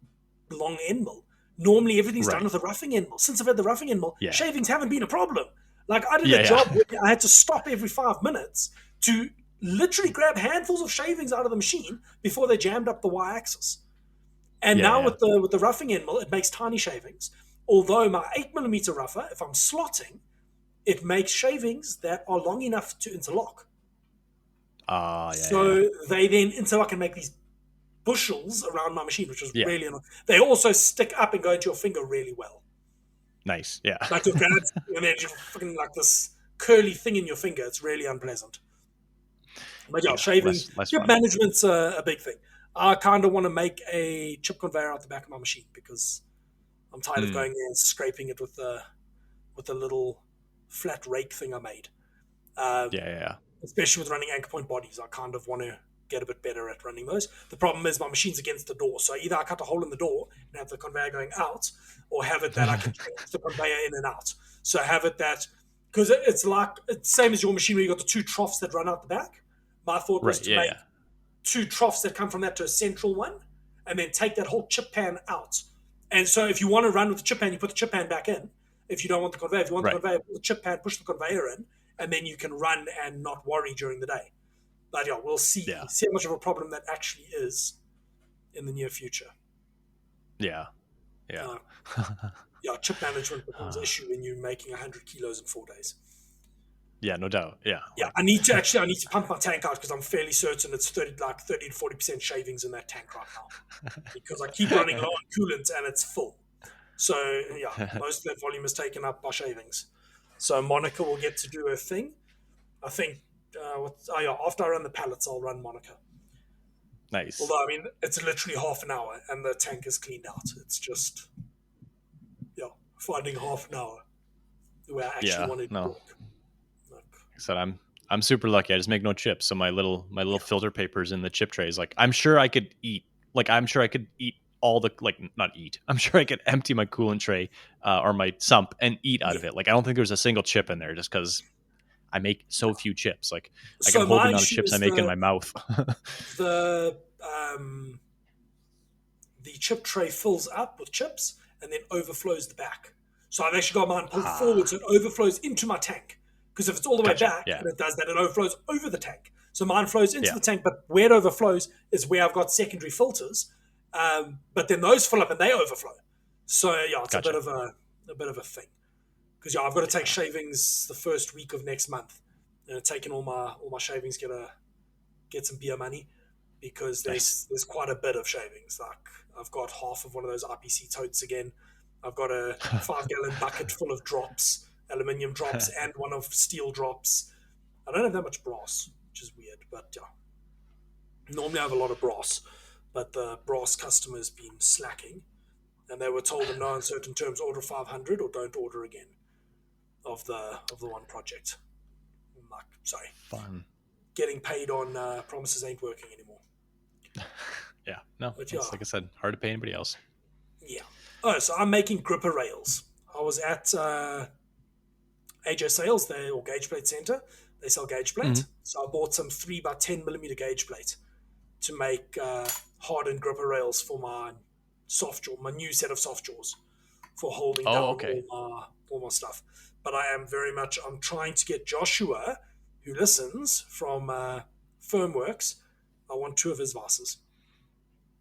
long end mill. Normally everything's done with a roughing end mill. Since I've had the roughing end mill, shavings haven't been a problem. Like I did a job where I had to stop every 5 minutes to literally grab handfuls of shavings out of the machine before they jammed up the y-axis. And now with the roughing end mill, it makes tiny shavings. Although my 8mm rougher, if I'm slotting, it makes shavings that are long enough to interlock. They then interlock and make these bushels around my machine, which is really annoying. They also stick up and go into your finger really well. Nice. Yeah. Like your grabs, and then you're fucking like this curly thing in your finger. It's really unpleasant. But yeah, Yeah. shaving, Less chip fun. management's a big thing. I kind of want to make a chip conveyor out the back of my machine because I'm tired of Mm. going there and scraping it with a little flat rake thing I made. Um, Yeah. Yeah. Especially with running anchor point bodies, I kind of want to get a bit better at running those. The problem is my machine's against the door, so either I cut a hole in the door and have the conveyor going out, or have it that I can change the conveyor in and out. So have it that because it's like it's same as your machine where you got the two troughs that run out the back. My thought was Right. to Yeah. make Yeah. two troughs that come from that to a central one, and then take that whole chip pan out. And so if you want to run with the chip pan, you put the chip pan back in. If you don't want the conveyor, if you want the Right. conveyor, put the chip pan, push the conveyor in, and then you can run and not worry during the day. But yeah, we'll Yeah. see how much of a problem that actually is in the near future. Yeah. Yeah. Uh, yeah, chip management becomes an issue when you're making 100 kilos in 4 days. Yeah. No doubt. Yeah. Yeah, Like. I need to pump my tank out because I'm fairly certain it's 30 to 40% shavings in that tank right now because I keep running low on coolant and it's full. So yeah, most of that volume is taken up by shavings. So Monica will get to do her thing. I think. Yeah, after I run the pallets, I'll run Monica. Nice. Although I mean, it's literally half an hour and the tank is cleaned out. It's just yeah, finding half an hour where I actually Yeah. wanted to No. work. Like, I said I'm super lucky. I just make no chips, so my little filter papers in the chip trays. Like I'm sure I could eat. Like I'm sure I could eat all the like not eat. I'm sure I could empty my coolant tray or my sump and eat out yeah. of it. Like I don't think there's a single chip in there just because I make so few chips. Like I can So hold the my amount of issue chips I is make in my mouth. the um, the chip tray fills up with chips and then overflows the back. So I've actually got mine pulled forward so it overflows into my tank. Because if it's all the way Gotcha. back Yeah. and it does that, it overflows over the tank. So mine flows into Yeah. the tank, but where it overflows is where I've got secondary filters. But then those fill up and they overflow. So yeah, it's Gotcha. a bit of a thing. Because yeah, I've got to take shavings the first week of next month. And taking all my shavings, get some beer money because Nice. there's quite a bit of shavings. Like I've got half of one of those IPC totes again. I've got a 5 gallon bucket full of drops, aluminium drops, and one of steel drops. I don't have that much brass, which is weird, but yeah. Normally I have a lot of brass, but the brass customer's been slacking, and they were told in no uncertain terms order 500 or don't order again of the one project. I'm like, sorry, Fun. getting paid on promises ain't working anymore. Yeah. No. But It's yeah, like I said, hard to pay anybody else. yeah. Oh, so I'm making gripper rails. I was at AJ Sales, or Gauge Plate Center. They sell gauge plate. Mhm. So I bought some 3x10 millimeter gauge plate to make hardened gripper rails for my soft jaw, my new set of soft jaws for holding Oh, down okay. all my stuff. But I'm trying to get Joshua, who listens from Firmworks. I want 2 of his vices.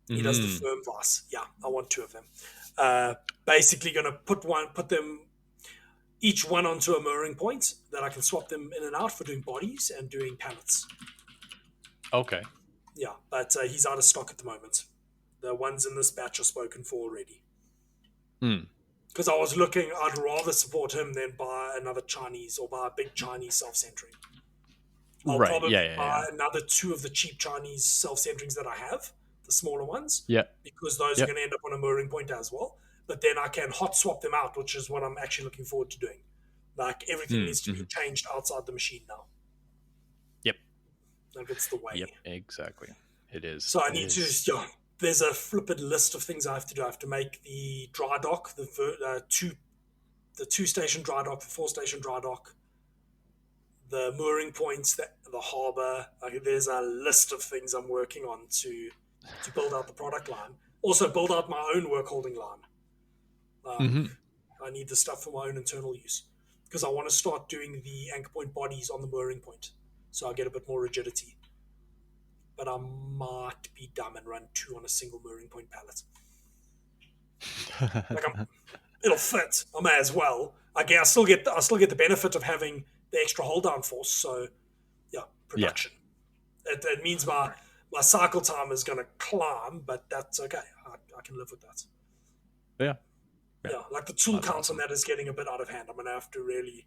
He does the Mm. firm vice. Yeah, I want 2 of them. Basically, going to put them each one onto a mooring point that I can swap them in and out for doing bodies and doing pallets. Okay. Yeah, but he's out of stock at the moment. The ones in this batch are spoken for already. Mm. Because I was looking, I'd rather support him than buy another Chinese or buy a big Chinese self-centering. I'll Right. probably Yeah. Yeah. buy Yeah. another 2 of the cheap Chinese self-centerings that I have, the smaller ones, Yeah. because those are Yep. going to end up on a mooring point as well. But then I can hot swap them out, which is what I'm actually looking forward to doing. Like everything Mm. needs to be Mhm. changed outside the machine now. Yep. Like it's the way. Yep. Exactly. It is. So I It need to, is. yeah, there's a flipped list of things I have to do. I have to make the dry dock, the 2 station dry dock, the 4 station dry dock, the mooring points, the harbour. Like there's a list of things I'm working on to build out the product line. Also build out my own work holding line. Hmm. I need the stuff for my own internal use because I want to start doing the anchor point bodies on the mooring point, so I get a bit more rigidity. But I might be dumb and run 2 on a single mooring point pallet. Like it'll fit. I may as well. I still get the benefit of having the extra hold down force. So yeah, Yeah. production. It means my cycle time is going to climb, but that's okay. I can live with that. Yeah. Yeah. Yeah, like the tool That's count on awesome. that is getting a bit out of hand. I'm going to have to really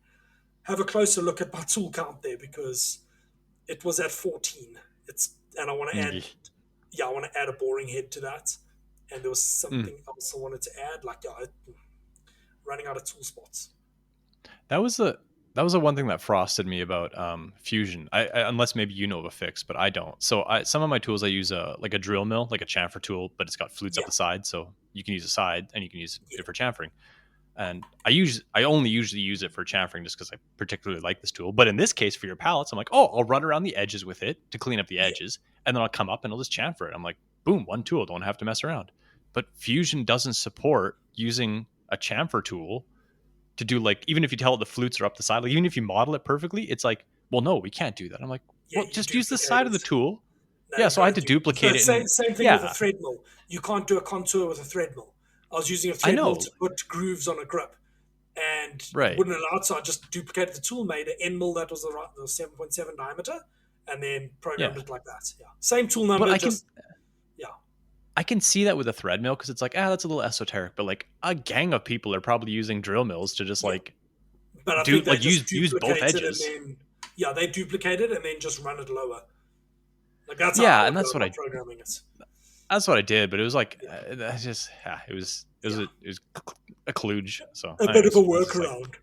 have a closer look at my tool count there because it was at 14. And I want to add, Yeah. yeah, I want to add a boring head to that. And there was Mm. something else I wanted to add, like running out of tool spots. That was the one thing that frosted me about Fusion. Unless maybe you know of a fix, but I don't. So some of my tools I use like a drill mill, like a chamfer tool, but it's got flutes up Yeah, the side, so you can use a side and you can use yeah, it for chamfering. And I only usually use it for chamfering just because I particularly like this tool. But in this case, for your pallets, I'm like, oh, I'll run around the edges with it to clean up the yeah, edges, and then I'll come up and I'll just chamfer it. I'm like, boom, one tool, don't have to mess around. But Fusion doesn't support using a chamfer tool to do, like, even if you tell it the flutes are up the side, like even if you model it perfectly, it's like, well, no, we can't do that. I'm like, yeah. well, You just use the duplicate side of the it. tool. No, Yeah, you so I got to had to do. So duplicate it, and same thing with a yeah, thread mill. You can't do a contour with a thread mill. I was using a I thread mill know, to put grooves on a grip, and it right? wouldn't allow it. So I just duplicated the tool, made an end mill that was the 7.7 diameter, and then programmed Yeah, it like that. Yeah, same tool but number, I can just yeah. I can see that with a thread mill because it's like, that's a little esoteric. But like a gang of people are probably using drill mills to just Yeah, like but I do think they like just use both duplicate it and edges. then yeah, they duplicate it and then just run it lower. Like that's how I Yeah, and would go about programming it. that's what I did. But it was like, Yeah, I just yeah, it was a kludge. So, a bit of a anyways, I was just like, workaround.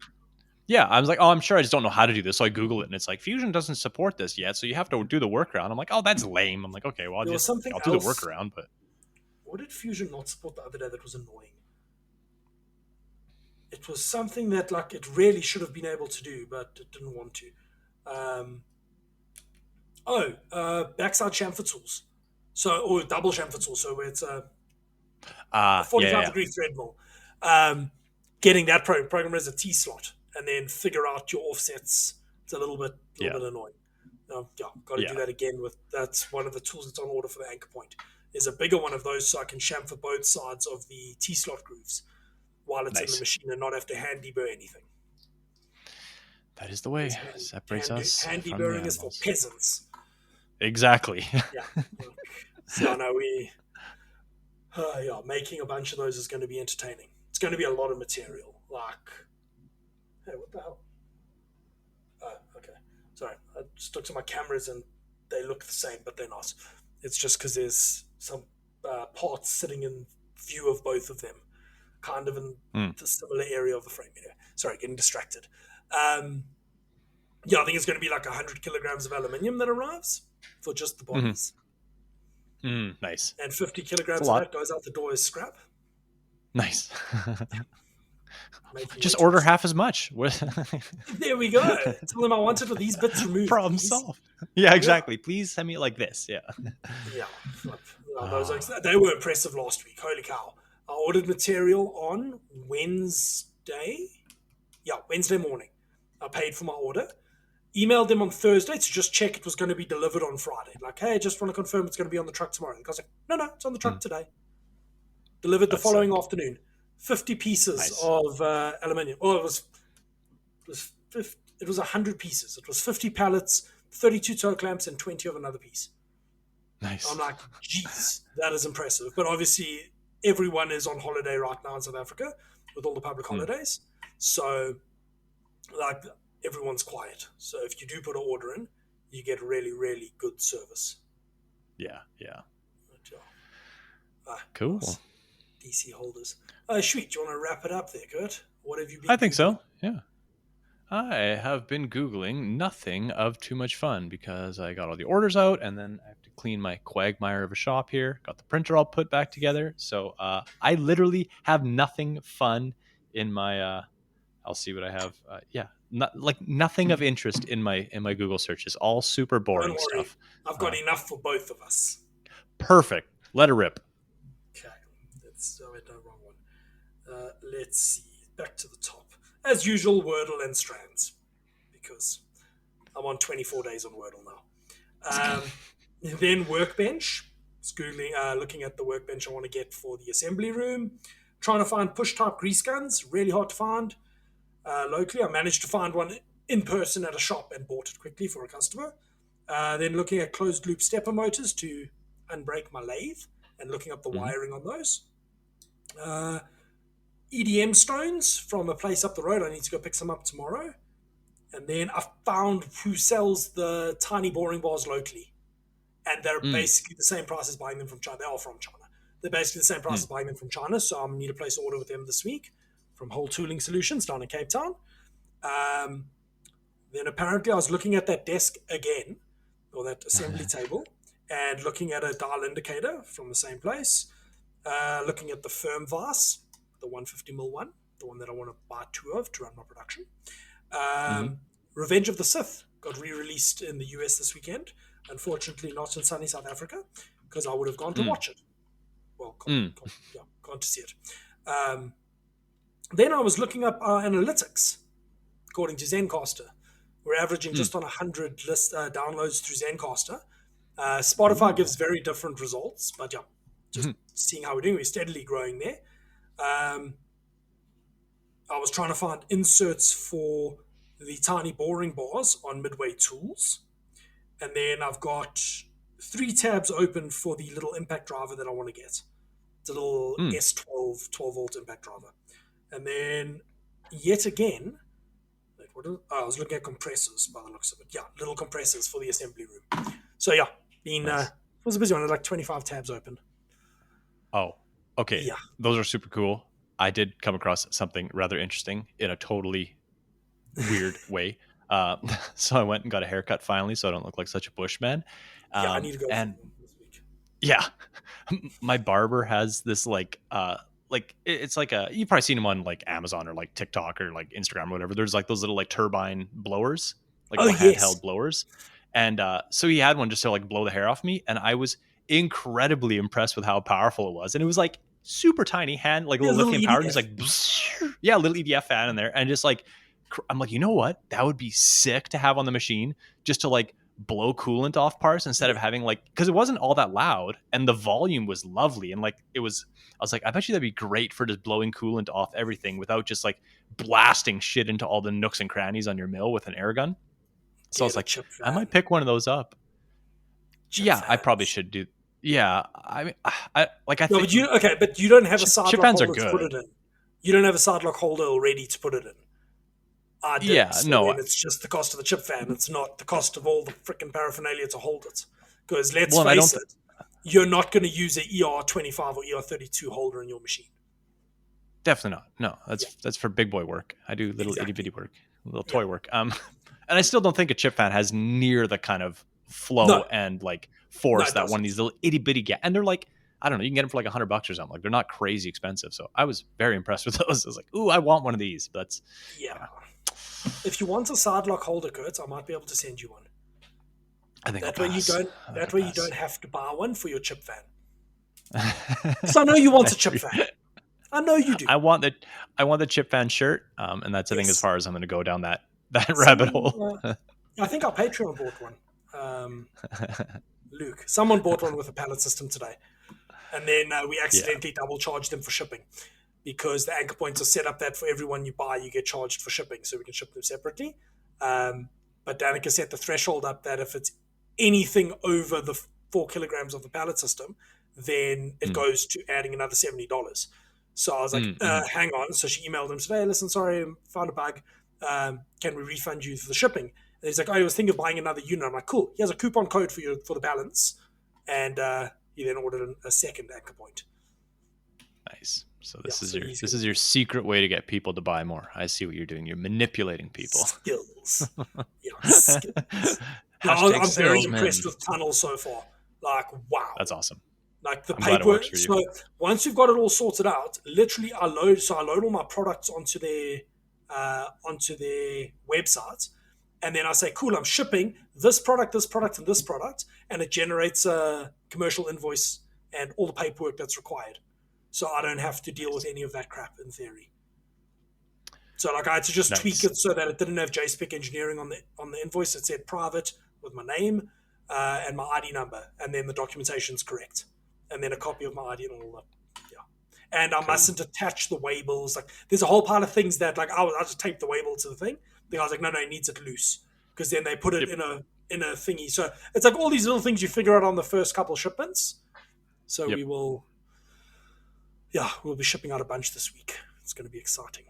yeah, I was like, oh, I'm sure I just don't know how to do this. So I Google it, and it's like Fusion doesn't support this yet, so you have to do the workaround. I'm like, oh, that's lame. I'm like, okay, well, There was something I'll do the else. workaround, but What did Fusion not support the other day that was annoying? It was something that like it really should have been able to do, but it didn't want to. Um, backside chamfer tools. So or double chamfer tools. So where it's a yeah, 45 yeah, degree thread mill. Um, Getting that program as a T slot and then figure out your offsets. It's yeah, little bit annoying. Yeah, got to yeah, do that again with that's one of the tools that's on order for the anchor point. There's a bigger one of those so I can chamfer both sides of the T slot grooves while it's in the nice. machine and not have to hand deburr anything. That is the way. Because Separates us hand from the deburring is for animals. peasants. Exactly. Yeah. So no, yeah, making a bunch of those is going to be entertaining. It's going to be a lot of material. Like, hey, what the hell? Oh, okay. Sorry, I just looked at my cameras and they look the same, but they're not. It's just because there's some parts sitting in view of both of them, kind of in Mm, the similar area of the frame. Anyway, sorry, getting distracted. Um, yeah, I think it's going to be like 100 kilograms of aluminium that arrives for just the hmm bodies, nice. and 50 It's a kilograms of lot. that goes out the door as scrap. Nice. Making way Just too order much. half as much. There we go. Tell them I wanted all these bits removed, Problem please. solved. Yeah, Yeah, exactly. Please send me it like this. Yeah. yeah. Yeah, those Oh, they were impressive last week. Holy cow! I ordered material on Wednesday. Yeah, Wednesday morning. I paid for my order. Emailed them on Thursday to just check it was going to be delivered on Friday. Like, hey, I just want to confirm it's going to be on the truck tomorrow. The guy's like, no, it's on the hmm, truck today. Delivered the that's following sick. afternoon. 50 pieces Nice. of aluminium. Oh, it was 100 pieces. It was 50 pallets, 32 toe clamps, and 20 of another piece. I'm Nice. like, geez, that is impressive. But obviously, everyone is on holiday right now in South Africa with all the public Hmm, holidays. So, like, everyone's quiet. So, if you do put an order in, you get really, really good service. yeah. Yeah. But, yeah. Cool. Nice. DC holders. Sweet. Do you want to wrap it up there, Kurt? What have you I been think Googling? so. Yeah. I have been Googling nothing of too much fun because I got all the orders out and then I have to clean my quagmire of a shop here. Got the printer all put back together. So I literally have nothing fun in my. I'll see what I have. Yeah, like nothing of interest in my Google searches. All super Don't boring worry. stuff. I've got Uh, enough for both of us. Perfect. Let her rip. Okay. No, wrong one. Let's see. Back to the top. As usual, Wordle and strands, because I'm on 24 days on Wordle now. Then Workbench. Googling, looking at the workbench I want to get for the assembly room. Trying to find push type grease guns. Really hard to find locally. I managed to find one in person at a shop and bought it quickly for a customer. Then looking at closed loop stepper motors to unbreak my lathe and looking up the Hmm. wiring on those. Uh, EDM stones from a place up the road. I need to go pick some up tomorrow. And then I found who sells the tiny boring bars locally. And they're basically the same price as buying them from China. They are from China. They're basically the same price as buying them from China. So I'm going to need to place an order with them this week from Whole Tooling Solutions down in Cape Town. Then apparently I was looking at that desk again, or that assembly table, and looking at a dial indicator from the same place. Looking at the firm vase, the 150mm one, the one that I want to buy 2 of to run my production. Revenge of the Sith got re-released in the US this weekend. Unfortunately, not in sunny South Africa, because I would have gone to watch it. Well, gone to see it. Then I was looking up our analytics, according to Zencaster. We're averaging just on 100 downloads through Zencaster. Spotify gives very different results, but yeah, just seeing how we're doing. We're steadily growing there. I was trying to find inserts for the tiny boring bars on Midway Tools. And then I've got 3 tabs open for the little impact driver that I want to get. It's a little S12 12-volt impact driver. And then, yet again, I was looking at compressors by the looks of it. Yeah, little compressors for the assembly room. So yeah, it was a busy one. I had like 25 tabs open. Oh, okay. Yeah. Those are super cool. I did come across something rather interesting in a totally weird way. So I went and got a haircut finally, so I don't look like such a bushman. I need to go this week. Yeah, my barber has this it's like you've probably seen them on like Amazon or like TikTok or like Instagram or whatever. There's like those little like turbine blowers, like handheld blowers, and so he had one just to like blow the hair off me, and I was incredibly impressed with how powerful it was, and it was like super tiny hand, like a little lithium powered, just like a little EDF fan in there, and just like. I'm like, you know what? That would be sick to have on the machine just to like blow coolant off parts instead of having like, because it wasn't all that loud and the volume was lovely. And like, I was like, I bet you that'd be great for just blowing coolant off everything without just like blasting shit into all the nooks and crannies on your mill with an air gun. So I was like, I might pick one of those up. I probably should do. Yeah. I mean, I think. But you don't have a side chip lock fans holder to put it in. You don't have a side lock holder already to put it in. I did. It's just the cost of the chip fan. It's not the cost of all the freaking paraphernalia to hold it. Because let's face it, you're not going to use an ER25 or ER32 holder in your machine. Definitely not. No, that's for big boy work. I do little itty bitty work, little toy work. And I still don't think a chip fan has near the kind of flow and like force that one of these little itty bitty get. And they're like, I don't know, you can get them for like $100 or something. Like they're not crazy expensive. So I was very impressed with those. I was like, ooh, I want one of these. But that's If you want a side lock holder, Kurt, I might be able to send you one. I think that way you don't have to buy one for your chip fan. So I know you want a chip fan. I know you do. I want the chip fan shirt, and that's I think as far as I'm going to go down that rabbit hole. I think our Patreon bought one. Luke, someone bought one with a pallet system today, and then we accidentally double charged them for shipping. Because the anchor points are set up that for everyone you buy, you get charged for shipping, so we can ship them separately. But Danica set the threshold up that if it's anything over the 4 kilograms of the pallet system, then it goes to adding another $70. So I was like, hang on. So she emailed him, said, hey, listen, sorry, I found a bug. Can we refund you for the shipping? And he's like, I was thinking of buying another unit. I'm like, cool. He has a coupon code for the balance. And he then ordered a second anchor point. Nice. So this is your secret way to get people to buy more. I see what you're doing. You're manipulating people. Skills. Skills. I'm very impressed with Tunnel so far. Like, wow. That's awesement. Like the paperwork. So once you've got it all sorted out, literally I load all my products onto their website. And then I say, cool, I'm shipping this product, and this product. And it generates a commercial invoice and all the paperwork that's required. So I don't have to deal with any of that crap in theory. So like I had to just tweak it so that it didn't have JSPEC engineering on the invoice. It said private with my name and my ID number, and then the documentation's correct, and then a copy of my ID and all that. Yeah, and I mustn't attach the labels. Like there's a whole pile of things that like I just taped the label to the thing. Then I was like, no, it needs it loose because then they put it in a thingy. So it's like all these little things you figure out on the first couple shipments. So we will. Yeah, we'll be shipping out a bunch this week. It's going to be exciting.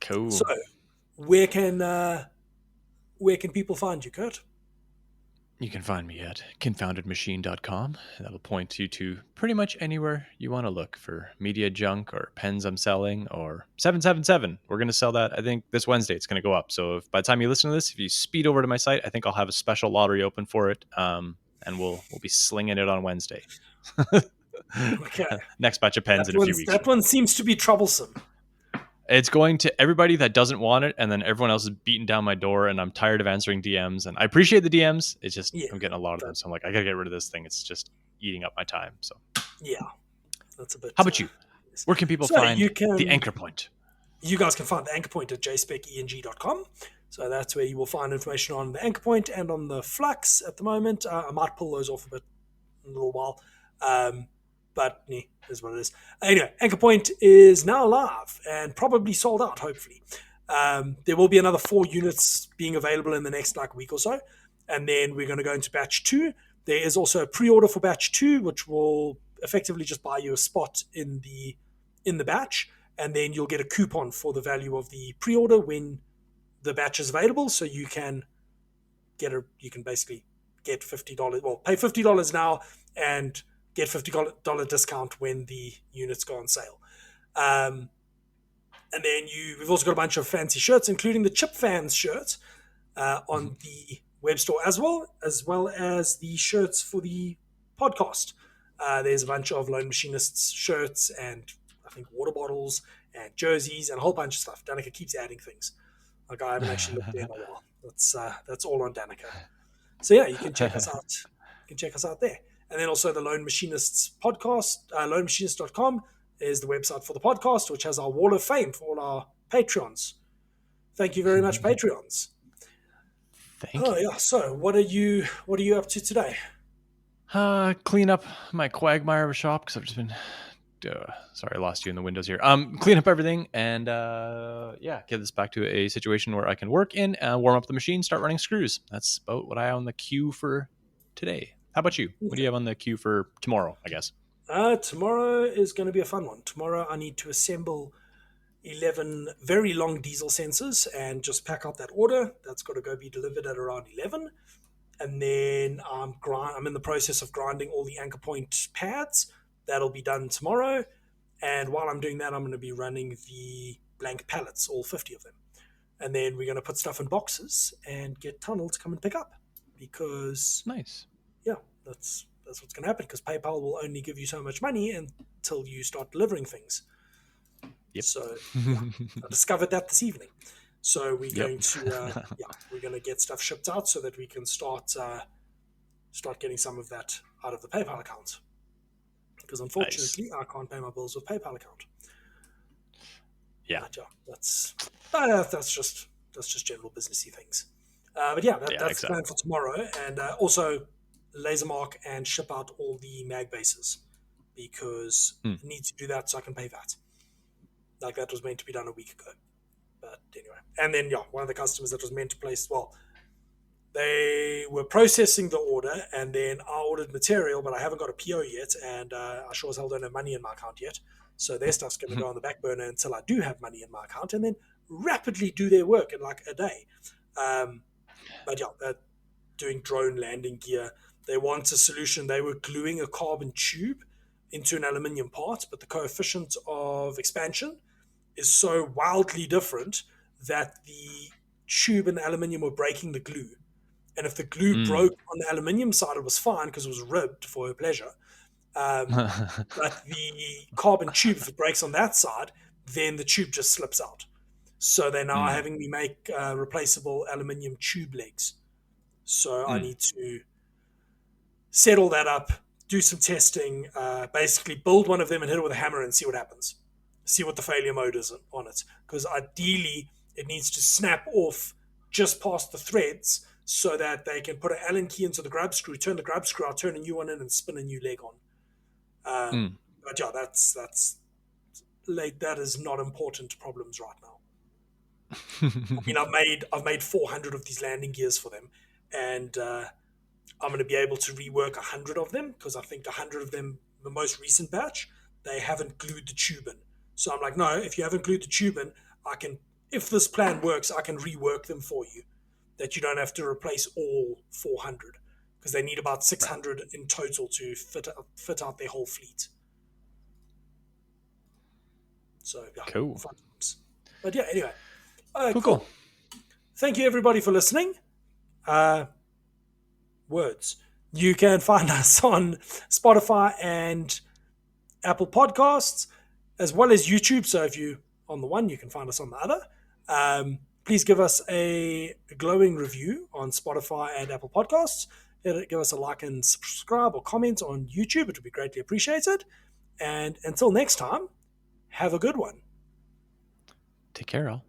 Cool. So, where can people find you, Curt? You can find me at confoundedmachine.com. That'll point you to pretty much anywhere you want to look for media junk or pens I'm selling or 777. We're going to sell that, I think, this Wednesday. It's going to go up. So if by the time you listen to this, if you speed over to my site, I think I'll have a special lottery open for it. And we'll be slinging it on Wednesday. Okay. Next batch of pens in a few weeks. That one seems to be troublesome. It's going to everybody that doesn't want it, and then everyone else is beating down my door, and I'm tired of answering DMs. And I appreciate the DMs. It's just I'm getting a lot of them, so I'm like, I gotta get rid of this thing. It's just eating up my time. So yeah, that's a bit. How about you? Where can people find the anchor point? You guys can find the anchor point at jspeceng.com. So that's where you will find information on the anchor point and on the flux at the moment. I might pull those off in a little while. But yeah, is what it is. Anyway, Anchor Point is now live and probably sold out, hopefully. There will be another 4 units being available in the next week or so. And then we're going to go into batch 2. There is also a pre-order for batch 2, which will effectively just buy you a spot in the batch. And then you'll get a coupon for the value of the pre-order when the batch is available. So you can basically get $50. Well, pay $50 now and get $50 discount when the units go on sale. And then we've also got a bunch of fancy shirts, including the Chip Fans shirt on the web store as well as the shirts for the podcast. There's a bunch of Lone Machinists shirts and I think water bottles and jerseys and a whole bunch of stuff. Danica keeps adding things. I haven't actually looked there in a while. That's all on Danica. So yeah, you can check us out. You can check us out there. And then also the Lone Machinists podcast, lonemachinist.com is the website for the podcast, which has our wall of fame for all our Patreons. Thank you very much, Patreons. Thank you. Yeah. So what are you up to today? Clean up my quagmire of a shop because I've just been sorry, I lost you in the windows here. Clean up everything and get this back to a situation where I can work in, warm up the machine, start running screws. That's about what I have on the queue for today. How about you? What do you have on the queue for tomorrow, I guess? Tomorrow is going to be a fun one. Tomorrow I need to assemble 11 very long diesel sensors and just pack out that order. That's got to go be delivered at around 11. And then I'm in the process of grinding all the anchor point pads. That'll be done tomorrow. And while I'm doing that, I'm going to be running the blank pallets, all 50 of them. And then we're going to put stuff in boxes and get Tunnel to come and pick up. Because... Nice. Yeah, that's what's going to happen because PayPal will only give you so much money until you start delivering things. Yep. So I discovered that this evening. So we're going to get stuff shipped out so that we can start getting some of that out of the PayPal account. Because unfortunately, I can't pay my bills with PayPal account. Yeah, but, that's just general businessy things. But that's the plan for tomorrow, and also laser mark and ship out all the mag bases because I need to do that so I can pay that. That was meant to be done a week ago. But anyway, and then one of the customers that was meant to place, they were processing the order and then I ordered material, but I haven't got a PO yet, and I sure as hell don't have money in my account yet. So their stuff's going to go on the back burner until I do have money in my account, and then rapidly do their work in a day. But they're doing drone landing gear. They want a solution. They were gluing a carbon tube into an aluminium part, but the coefficient of expansion is so wildly different that the tube and the aluminium were breaking the glue. And if the glue broke on the aluminium side, it was fine because it was ribbed for her pleasure. But the carbon tube, if it breaks on that side, then the tube just slips out. So they're now having me make replaceable aluminium tube legs. So I need to set all that up, do some testing, basically build one of them and hit it with a hammer and see what happens. See what the failure mode is on it. Because ideally, it needs to snap off just past the threads so that they can put an Allen key into the grub screw, turn the grub screw out, turn a new one in, and spin a new leg on. But that's that is not important to problems right now. I mean, I've made 400 of these landing gears for them, and I'm going to be able to rework 100 of them because I think 100 of them, the most recent batch, they haven't glued the tube in. So I'm like, no, if you have included tubing, if this plan works, I can rework them for you, that you don't have to replace all 400, because they need about Right. 600 in total to fit out their whole fleet. So yeah, Cool. fun times. But yeah, anyway, Cool. Thank you everybody for listening. Words. You can find us on Spotify and Apple Podcasts, as well as YouTube. So if you on the one, you can find us on the other. Please give us a glowing review on Spotify and Apple Podcasts. Give us a like and subscribe or comment on YouTube. It would be greatly appreciated. And until next time, have a good one. Take care, all.